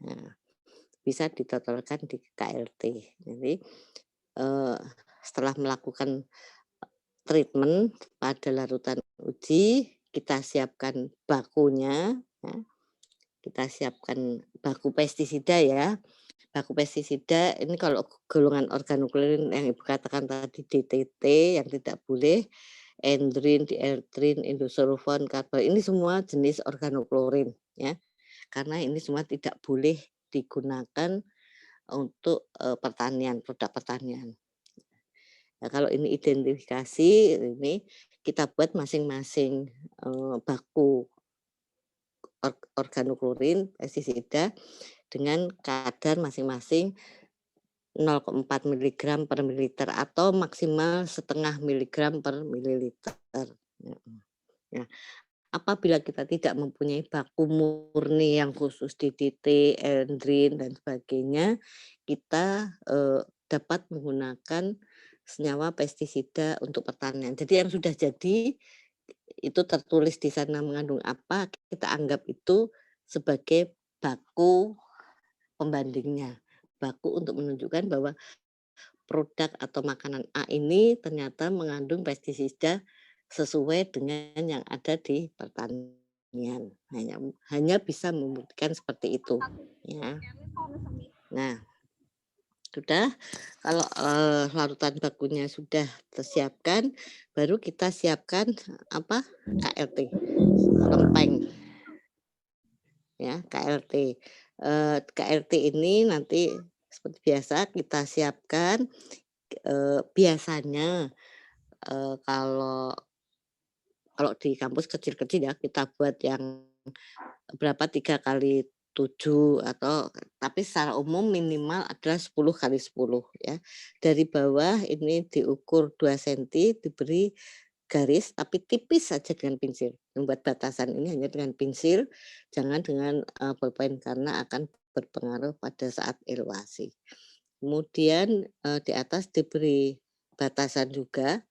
Nah, bisa ditotorkan di KLT. Jadi, eee, setelah melakukan treatment pada larutan uji, kita siapkan bakunya ya, kita siapkan baku pestisida ya. Baku pestisida ini kalau golongan organoklorin yang Ibu katakan tadi DTT yang tidak boleh, endrin, dieldrin, indosulfon, karbon, ini semua jenis organoklorin ya. Karena ini semua tidak boleh digunakan untuk, pertanian, produk pertanian. Nah, kalau ini identifikasi, ini kita buat masing-masing, baku organoklorin pestisida dengan kadar masing-masing 0,4 miligram per mililiter atau maksimal setengah miligram per mililiter. Mhm. Nah, apabila kita tidak mempunyai baku murni yang khusus DDT, endrin, dan sebagainya, kita, dapat menggunakan senyawa pestisida untuk pertanian. Jadi yang sudah jadi, itu tertulis di sana mengandung apa, kita anggap itu sebagai baku pembandingnya. Baku untuk menunjukkan bahwa produk atau makanan A ini ternyata mengandung pestisida sesuai dengan yang ada di pertanian. Hanya hanya bisa membuktikan seperti itu, ya. Nah, sudah kalau, larutan bakunya sudah tersiapkan, baru kita siapkan apa, KLT, lempeng, ya, KLT. KLT ini nanti seperti biasa kita siapkan, biasanya, kalau kalau di kampus kecil-kecil ya, kita buat yang berapa, 3 kali 7 atau tapi secara umum minimal adalah 10 kali 10 ya. Dari bawah ini diukur 2 senti, diberi garis tapi tipis saja dengan pensil. Membuat batasan ini hanya dengan pensil, jangan dengan, bolpen karena akan berpengaruh pada saat eluasi. Kemudian, di atas diberi batasan juga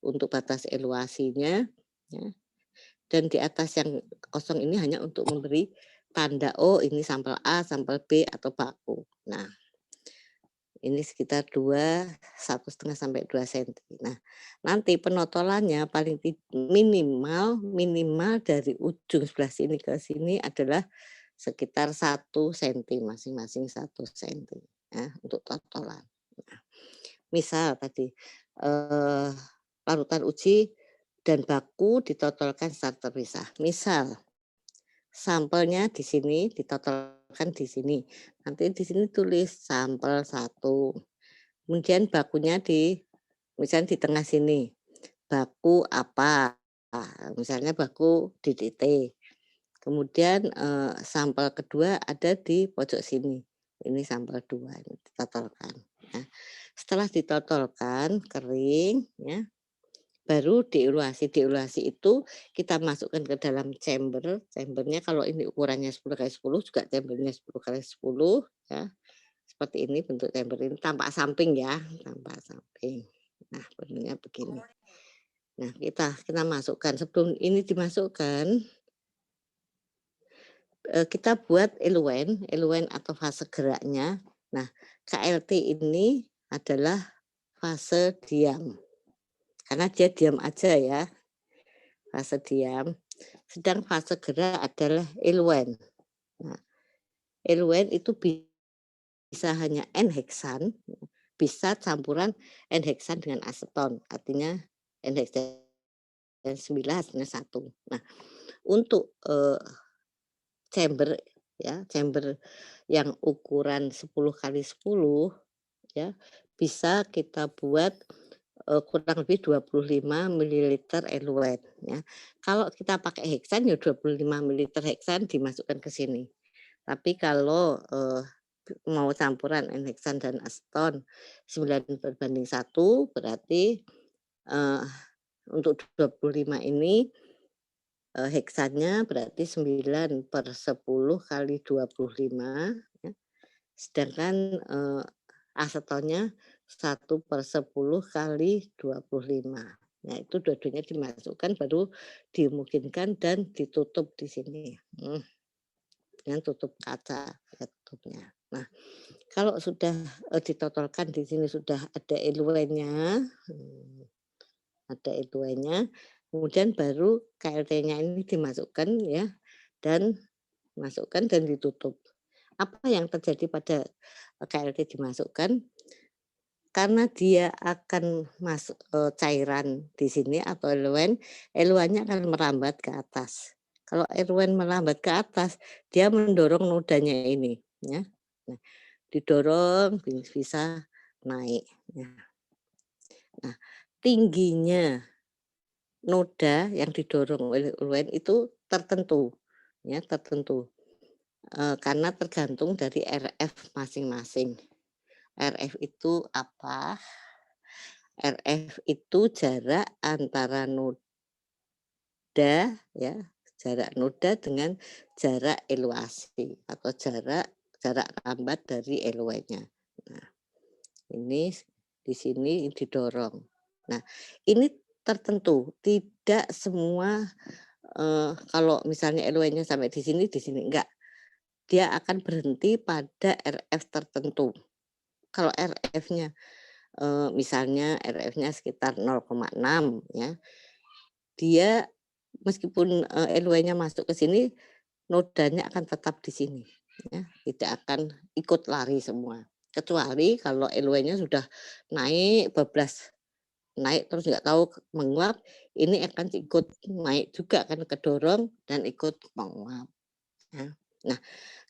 untuk batas eluasinya ya, dan di atas yang kosong ini hanya untuk memberi tanda, oh ini sampel A, sampel B, atau baku. Nah, ini sekitar 1,5 sampai 2 senti. Nah, nanti penotolannya paling minimal minimal dari ujung sebelah sini ke sini adalah sekitar 1 senti, masing-masing 1 senti, ya, untuk totolan. Nah, misal tadi, eee, larutan uji dan baku ditotolkan secara terpisah. Misal sampelnya di sini, ditotolkan di sini. Nanti di sini tulis sampel 1. Kemudian bakunya misalnya di tengah sini, baku apa, misalnya baku DDT. Kemudian, sampel kedua ada di pojok sini, ini sampel 2 ini ditotolkan, ya. Setelah ditotolkan kering ya, baru dieluasi. Dieluasi itu kita masukkan ke dalam chamber, chamber-nya kalau ini ukurannya 10 kali 10 juga chamber-nya 10 kali 10 ya. Seperti ini bentuk chamber ini tampak samping ya, tampak samping. Nah, bentuknya begini. Nah, kita kita masukkan, sebelum ini dimasukkan, kita buat eluen, eluen atau fase geraknya. Nah, KLT ini adalah fase diam, karena dia diam aja ya, fase diam. Sedang fase gerak adalah eluen. Nah, eluen itu bisa hanya N-heksan, bisa campuran N-heksan dengan aseton, artinya N-heksan 9 hasilnya 1. Nah, untuk, chamber ya, chamber yang ukuran 10 kali 10 ya, bisa kita buat, kurang lebih 25 mililiter eluen ya. Kalau kita pakai heksan ya 25 mililiter heksan dimasukkan ke sini. Tapi kalau, mau campuran N-heksan dan aseton 9/1 berarti, eee, untuk 25 ini, heksannya berarti 9/10 kali 25 ya, sedangkan, asetonnya 1/10 kali 25. Nah, itu dua-duanya dimasukkan baru dimungkinkan dan ditutup di sini, dengan tutup kaca ya tutupnya. Nah, kalau sudah, ditotolkan di sini sudah ada eluennya, ada eluennya, kemudian baru KLT-nya ini dimasukkan ya, dan masukkan dan ditutup. Apa yang terjadi pada, KLT dimasukkan, karena dia akan masuk, cairan di sini atau eluen, eluennya akan merambat ke atas. Kalau eluen merambat ke atas, dia mendorong nodanya ini ya. Nah, didorong bisa naik ya. Nah, tingginya noda yang didorong oleh eluen itu tertentu ya, tertentu, karena tergantung dari RF masing-masing. RF itu apa? RF itu jarak antara noda ya, jarak noda dengan jarak eluasi atau jarak jarak rambat dari eluennya. Nah, ini di sini didorong. Nah, ini tertentu, tidak semua, kalau misalnya eluennya sampai di sini enggak. Dia akan berhenti pada RF tertentu. Kalau RF-nya, misalnya RF-nya sekitar 0,6 ya, dia meskipun, eluennya masuk ke sini, nodanya akan tetap di sini ya, tidak akan ikut lari semua. Kecuali kalau eluennya sudah naik bablas, naik terus nggak tahu menguap, ini akan ikut naik juga kan kedorong dan ikut menguap ya. Nah,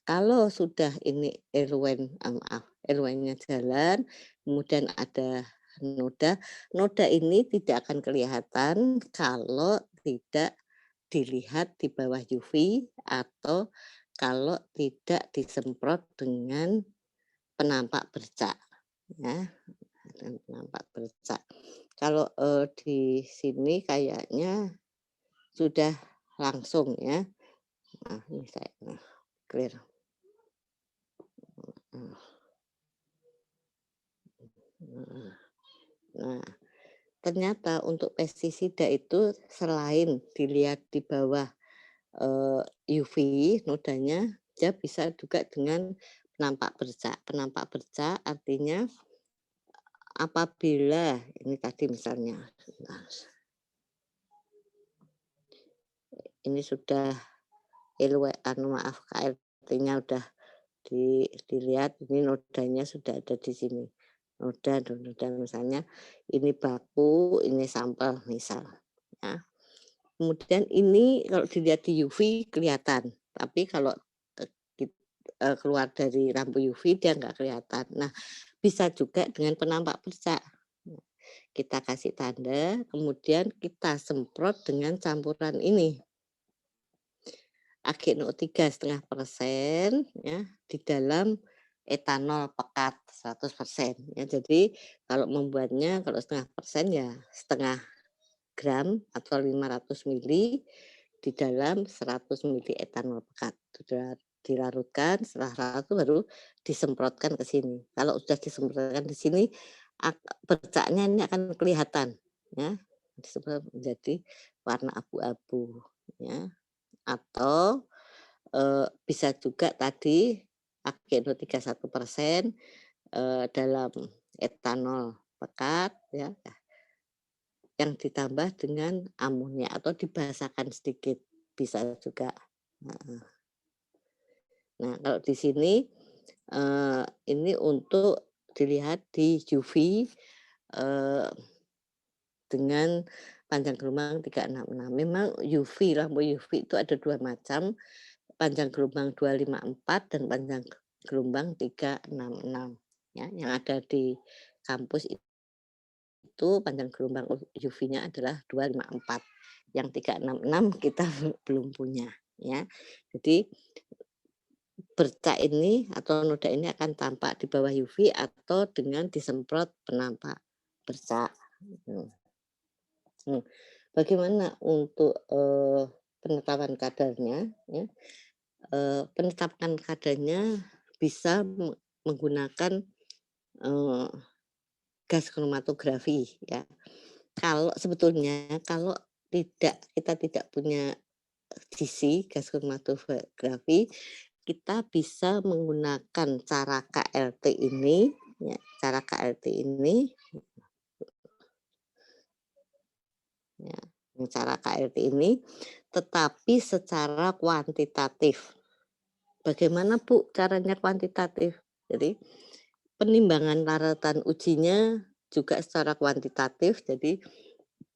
kalau sudah ini maaf, eluennya jalan, kemudian ada noda, noda ini tidak akan kelihatan kalau tidak dilihat di bawah UV atau kalau tidak disemprot dengan penampak bercak, ya, dengan penampak bercak. Kalau, di sini kayaknya sudah langsung ya. Nah, ini saya clear. Nah, ternyata untuk pestisida itu selain dilihat di bawah, UV nodanya, dia bisa juga dengan penampak bercak. Penampak bercak artinya apabila ini tadi misalnya, sebentar, ini sudah maaf KLT-nya udah dilihat, ini nodanya sudah ada di sini. Noda misalnya ini baku, ini sampel misal, ya. Kemudian ini kalau dilihat di UV kelihatan, tapi kalau, eee, keluar dari lampu UV dia nggak kelihatan. Nah, bisa juga dengan penampak bercak. Kita kasih tanda, kemudian kita semprot dengan campuran ini, AgNO3,5% ya, di dalam etanol pekat 100% ya. Jadi kalau membuatnya kalau 0,5% ya setengah gram atau 500 mili di dalam 100 mili etanol pekat. Sudah dilarutkan, setelah larut baru disemprotkan ke sini. Kalau sudah disemprotkan di sini, bercaknya ini akan kelihatan ya, disemprot menjadi warna abu-abu ya. Atau, bisa juga tadi pakai 0,31%, dalam etanol pekat ya, yang ditambah dengan amonia atau dibasahkan sedikit, bisa juga, heeh. Nah, kalau di sini, ini untuk dilihat di UV, eee, dengan panjang gelombang 366. Memang UV, lampu UV itu ada 2 macam, panjang gelombang 254 dan panjang gelombang 366 ya, yang ada di kampus itu panjang gelombang UV-nya adalah 254, yang 366 kita belum punya ya. Jadi bercak ini atau noda ini akan tampak di bawah UV atau dengan disemprot penampak bercak. Gitu. Bagaimana untuk, penetapan kadarnya ya? Penetapan kadarnya bisa menggunakan, eee, gas kromatografi ya. Kalau sebetulnya kalau kita tidak punya GC, gas kromatografi, kita bisa menggunakan cara KLT ini ya, cara KLT ini ya, cara KLT ini tetapi secara kuantitatif. Bagaimana Bu caranya kuantitatif? Jadi penimbangan larutan ujinya juga secara kuantitatif, jadi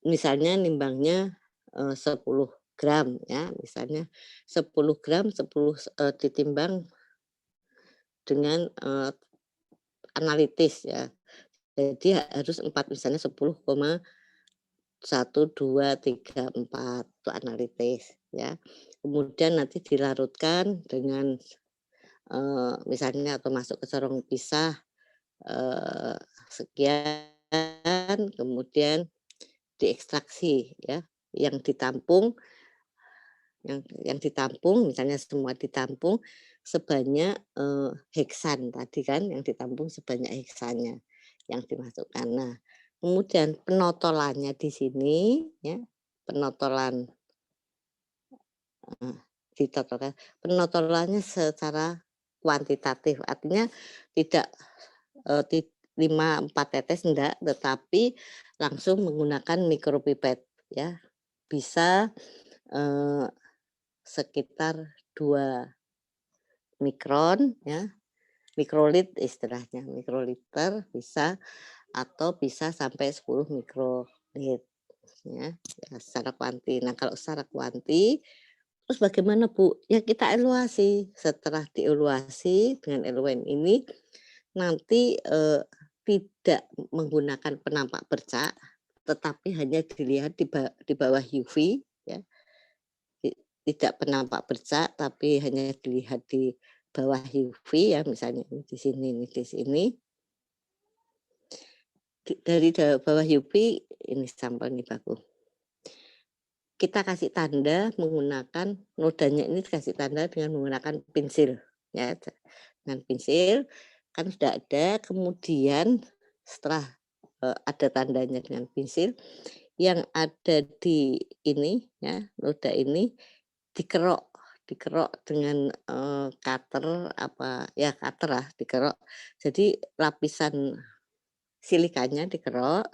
misalnya nimbangnya, 10 gram ya, misalnya 10 gram 10 ditimbang dengan, analitis ya. Jadi harus 4 misalnya 10,1234 itu analitis ya. Kemudian nanti dilarutkan dengan, misalnya atau masuk ke corong pisah, eee, sekian, kemudian diekstraksi ya, yang ditampung yang ditampung misalnya semua ditampung sebanyak, heksan tadi kan yang ditampung sebanyak heksannya yang dimasukkan. Nah, kemudian penotolannya di sini ya, penotolan, heeh, ditotalkan. Penotolannya secara kuantitatif artinya tidak, eee, ti 5, 4 tetes enggak, tetapi langsung menggunakan mikropipet ya. Bisa, eee, sekitar 2 mikron ya, mikrolit istilahnya, mikroliter bisa atau bisa sampai 10 mikrolit ya, ya secara kuanti. Nah, kalau secara kuanti terus bagaimana Bu? Ya kita evaluasi, setelah dievaluasi dengan eluen ini nanti, tidak menggunakan penampak bercak, tetapi hanya dilihat di bawah UV ya. tidak penampak bercak, tapi hanya dilihat di bawah UV ya, misalnya ini di sini, ini di sini. Dari bawah UV, ini sampel nih Baku. Kita kasih tanda menggunakan nodanya ini dikasih tanda dengan menggunakan pensil ya. Dengan pensil kan sudah ada, kemudian setelah ada tandanya dengan pensil, yang ada di ini ya, noda ini dikerok dikerok dengan cutter apa ya, cutter lah dikerok. Jadi lapisan silikanya dikerok,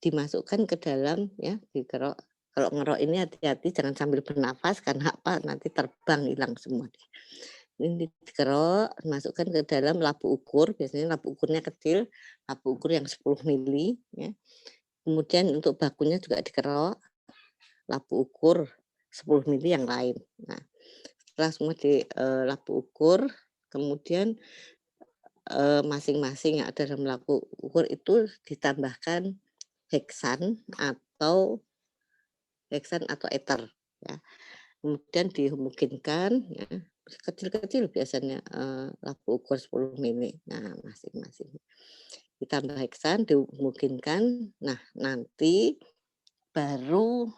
dimasukkan ke dalam ya, dikerok. Kalau ngerok ini hati-hati jangan sambil bernafas karena apa, nanti terbang hilang semua. Ini dikerok, masukkan ke dalam labu ukur, biasanya labu ukurnya kecil, labu ukur yang 10 mili ya. Kemudian untuk bakunya juga dikerok, labu ukur 10 mili yang lain. Nah, setelah semua di labu ukur, kemudian masing-masing yang ada dalam labu ukur itu ditambahkan atau heksan atau ether ya. Kemudian dihomogенkan ya, kecil-kecil biasanya labu ukur 10 mili. Nah, masing-masing ditambah heksan, dihomogенkan. Nah, nanti baru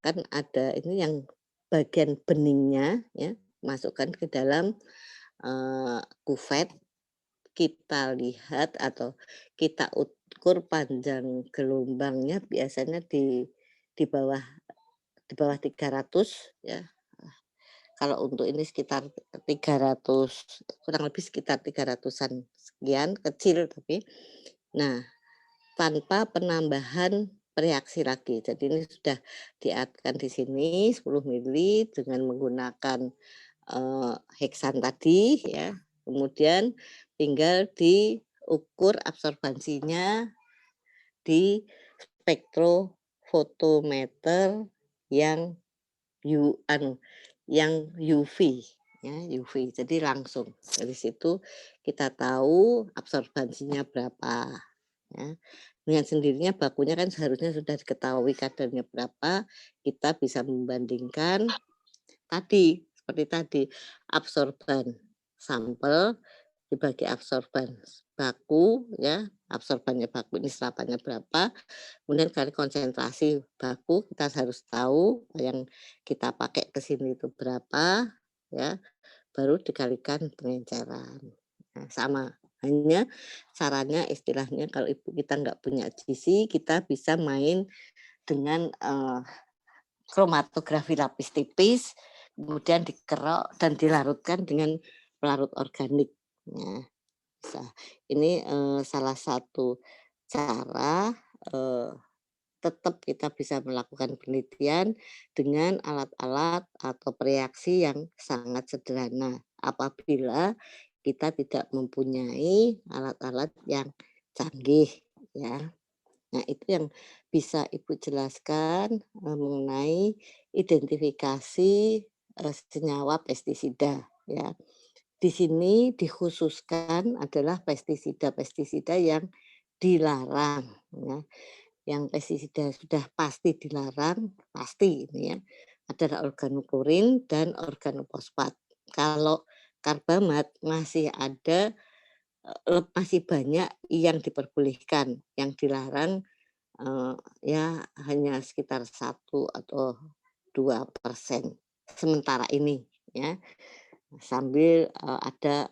kan ada ini yang bagian beningnya ya, masukkan ke dalam kuvet. Kita lihat atau kita ukur panjang gelombangnya biasanya di bawah 300 ya. Kalau untuk ini sekitar 300, kurang lebih sekitar 300-an sekian, kecil tapi. Nah, tanpa penambahan reaksi lagi. Jadi ini sudah diatkan di sini 10 mili dengan menggunakan heksan tadi ya. Kemudian tinggal diukur absorbansinya di spektrofotometer yang yang UV ya, UV. Jadi langsung dari situ kita tahu absorbansinya berapa ya. Dengan sendirinya bakunya kan seharusnya sudah diketahui kadarnya berapa, kita bisa membandingkan tadi, seperti tadi, absorban sampel dibagi absorban baku ya, absorbannya baku ini serapannya berapa, kemudian kali konsentrasi baku kita harus tahu yang kita pakai ke sini itu berapa ya, baru dikalikan pengenceran. Nah, sama, hanya caranya istilahnya kalau ibu kita nggak punya GC, kita bisa main dengan kromatografi lapis tipis, kemudian dikerok dan dilarutkan dengan pelarut organik. Nah, bisa. Ini salah satu cara tetap kita bisa melakukan penelitian dengan alat-alat atau reaksi yang sangat sederhana. Apabila kita tidak mempunyai alat-alat yang canggih, ya. Nah, itu yang bisa Ibu jelaskan mengenai identifikasi senyawa pestisida, ya. Di sini dikhususkan adalah pestisida-pestisida yang dilarang, ya. Yang pestisida sudah pasti dilarang, pasti ini ya, adalah organoklorin dan organofosfat. Kalau karbamat masih ada, masih banyak yang diperbolehkan, yang dilarang ya hanya sekitar 1 atau 2% sementara ini ya. Sambil ada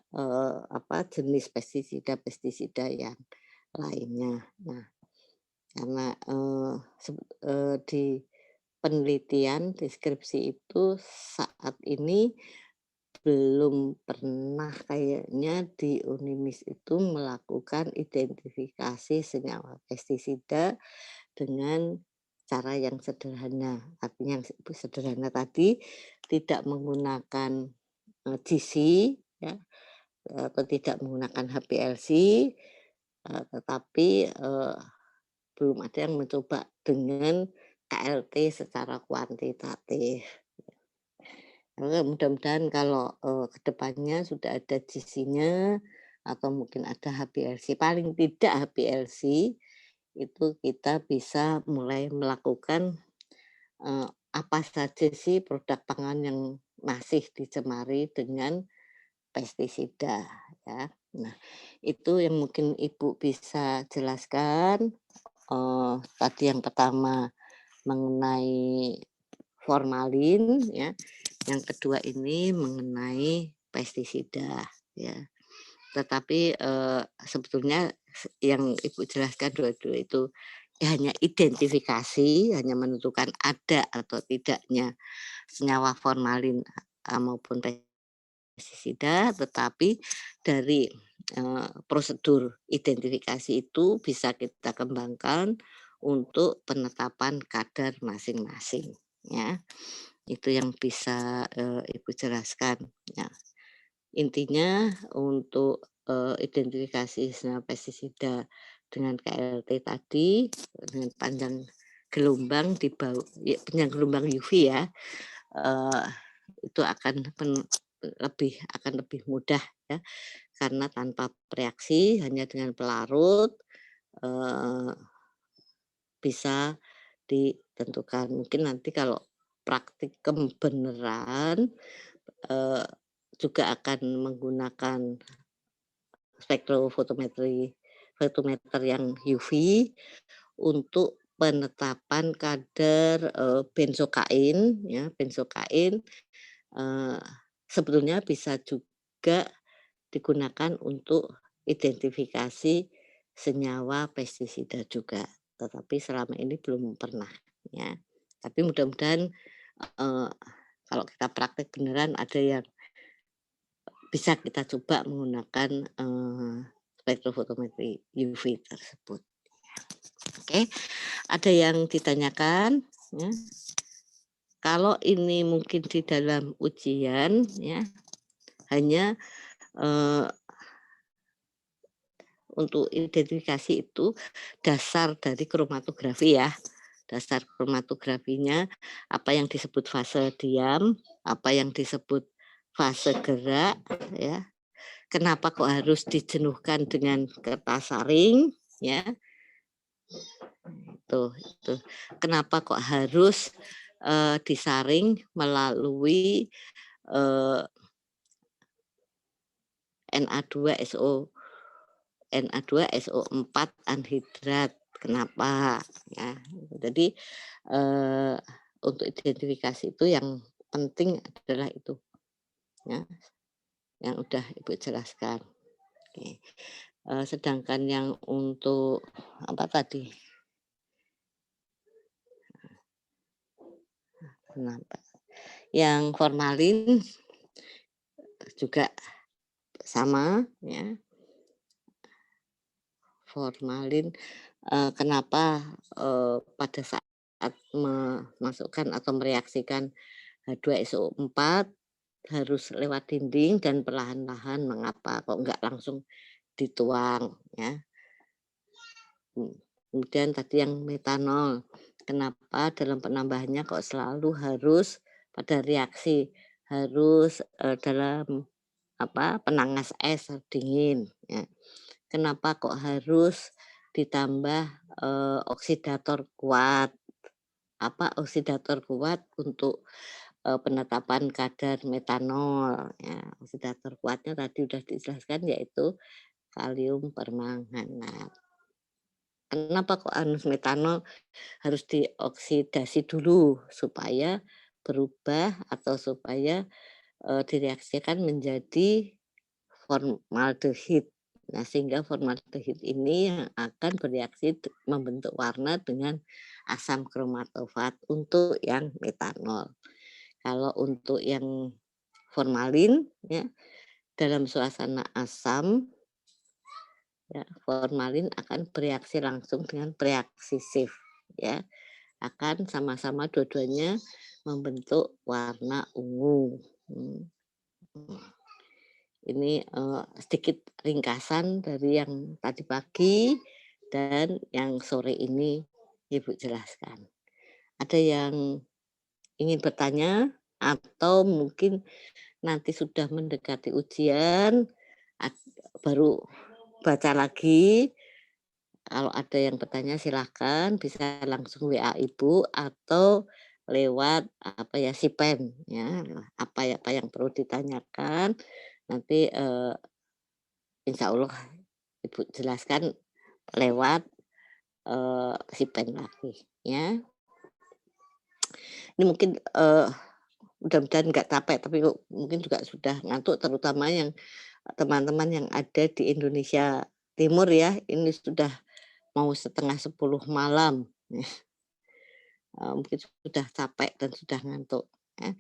jenis pestisida-pestisida yang lainnya. Nah, karena di penelitian deskripsi itu saat ini belum pernah kayaknya di Unimis itu melakukan identifikasi senyawa pestisida dengan cara yang sederhana. Artinya yang sederhana tadi tidak menggunakan GC ya, atau tidak menggunakan HPLC, tetapi belum ada yang mencoba dengan KLT secara kuantitatif. Mudah-mudahan kalau ke depannya sudah ada GC-nya atau mungkin ada HPLC, paling tidak HPLC, itu kita bisa mulai melakukan apa saja sih produk pangan yang masih dicemari dengan pestisida ya. Nah, itu yang mungkin Ibu bisa jelaskan, tadi yang pertama mengenai formalin ya, yang kedua ini mengenai pestisida ya. Tetapi, sebetulnya yang Ibu jelaskan dua-dua itu ya hanya identifikasi, hanya menentukan ada atau tidaknya senyawa formalin, maupun pestisida, tetapi dari, prosedur identifikasi itu bisa kita kembangkan untuk penetapan kadar masing-masing, ya. Itu yang bisa, Ibu jelaskan, ya. Intinya untuk, identifikasi senyawa pestisida dengan KLT tadi, dengan panjang gelombang di bawah ya panjang gelombang UV ya, eee, itu akan lebih mudah ya, karena tanpa reaksi hanya dengan pelarut, eee, bisa ditentukan. Mungkin nanti kalau praktikum beneran, eee, juga akan menggunakan spektrofotometer yang UV untuk penetapan kadar, benzokain ya, benzokain, eee, sebetulnya bisa juga digunakan untuk identifikasi senyawa pestisida juga, tetapi selama ini belum pernah ya. Tapi mudah-mudahan, eee, kalau kita praktek beneran ada yang bisa kita coba menggunakan, spektrofotometri UV tersebut. Oke, ada yang ditanyakan? Ya. Kalau ini mungkin di dalam ujian ya, hanya, eee, untuk identifikasi itu dasar dari kromatografi ya. Dasar kromatografinya apa yang disebut fase diam, apa yang disebut fase gerak ya. Kenapa kok harus dijenuhkan dengan kertas saring ya, itu. Kenapa kok harus, disaring melalui, eee, Na2SO Na2SO4 anhidrat, kenapa ya. Jadi, eee, untuk identifikasi itu yang penting adalah itu ya, yang udah Ibu jelaskan. Oke, sedangkan yang untuk apa tadi, kenapa yang formalin juga sama ya, formalin, kenapa, pada saat memasukkan atau mereaksikan H2SO4 harus lewat dinding dan perlahan-lahan, mengapa kok enggak langsung dituang ya. Kemudian tadi yang metanol, kenapa dalam penambahannya kok selalu harus pada reaksi, harus, dalam apa, penangas es dingin ya. Kenapa kok harus ditambah, oksidator kuat? Apa oksidator kuat untuk, penetapan kadar metanol ya. Oksidator kuatnya tadi udah dijelaskan yaitu kalium permanganat. Kenapa kok harus metanol harus dioksidasi dulu supaya berubah atau supaya, direaksikan menjadi formaldehid. Nah, sehingga formaldehid ini yang akan bereaksi membentuk warna dengan asam kromatofat untuk yang metanol. Kalau untuk yang formalin ya, dalam suasana asam ya, formalin akan bereaksi langsung dengan preaksisif ya, akan sama-sama dua-duanya membentuk warna ungu. Hmm. Ini, sedikit ringkasan dari yang tadi pagi dan yang sore ini Ibu jelaskan. Ada yang ingin bertanya atau mungkin nanti sudah mendekati ujian, at baru baca lagi, kalau ada yang bertanya silahkan bisa langsung WA Ibu atau, lewat apa ya, Sipen ya, apa yang perlu ditanyakan nanti, insya Allah Ibu jelaskan lewat, Sipen lagi ya. Ini mungkin, mudah-mudahan nggak capek, tapi kok mungkin juga sudah ngantuk, terutama yang teman-teman yang ada di Indonesia Timur ya, ini sudah mau setengah 10 malam, mungkin sudah capek dan sudah ngantuk ya.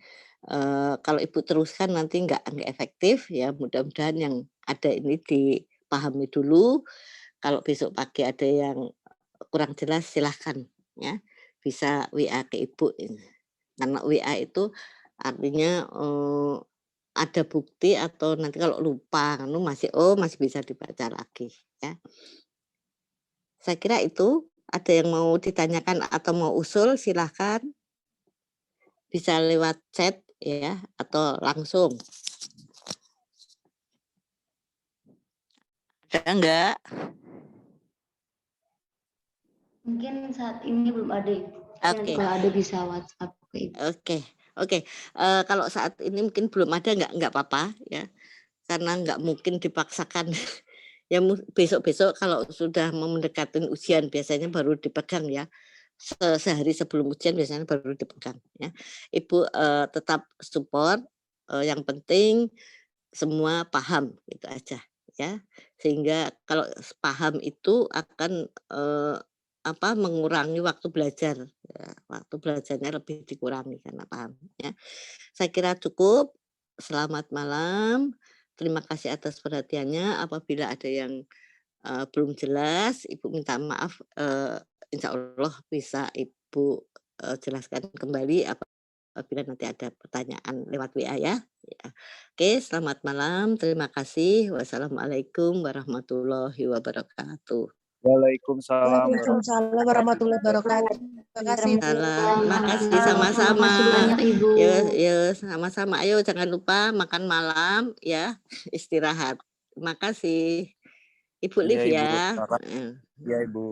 Kalau Ibu teruskan nanti nggak efektif ya, mudah-mudahan yang ada ini dipahami dulu, kalau besok pagi ada yang kurang jelas silahkan ya, bisa WA ke Ibu ini. Karena WA itu artinya, ada bukti atau nanti kalau lupa masih bisa dibaca lagi ya. Saya kira itu, ada yang mau ditanyakan atau mau usul silahkan. Bisa lewat chat ya atau langsung. Ada enggak? Mungkin saat ini belum ada, Ibu. Oke. Kalau ada bisa WhatsApp ke Ibu. Oke, kalau saat ini mungkin belum ada nggak apa-apa ya, karena nggak mungkin dipaksakan. Ya besok-besok kalau sudah mau mendekatin ujian biasanya baru dipegang ya, sehari sebelum ujian biasanya baru dipegang ya. Ibu, tetap support, yang penting semua paham, gitu aja ya. Sehingga kalau paham itu akan, mengurangi waktu belajar, ya, waktu belajarnya lebih dikurangi karena paham ya. Saya kira cukup, selamat malam, terima kasih atas perhatiannya, apabila ada yang, belum jelas Ibu minta maaf, insya Allah bisa Ibu, jelaskan kembali apabila nanti ada pertanyaan lewat WA ya. Ya. Oke, selamat malam, terima kasih. Wassalamualaikum warahmatullahi wabarakatuh. Waalaikumsalam Waalaikumsalam warahmatullahi wabarakatuh. Terima kasih, Bu. Salam, makasih Terima sama-sama. kasih banyak, Ibu. Ya, sama-sama. Ayo jangan lupa makan malam ya, istirahat. Terima kasih. Ibu Iya, live Ibu. ya. Iya, Ibu.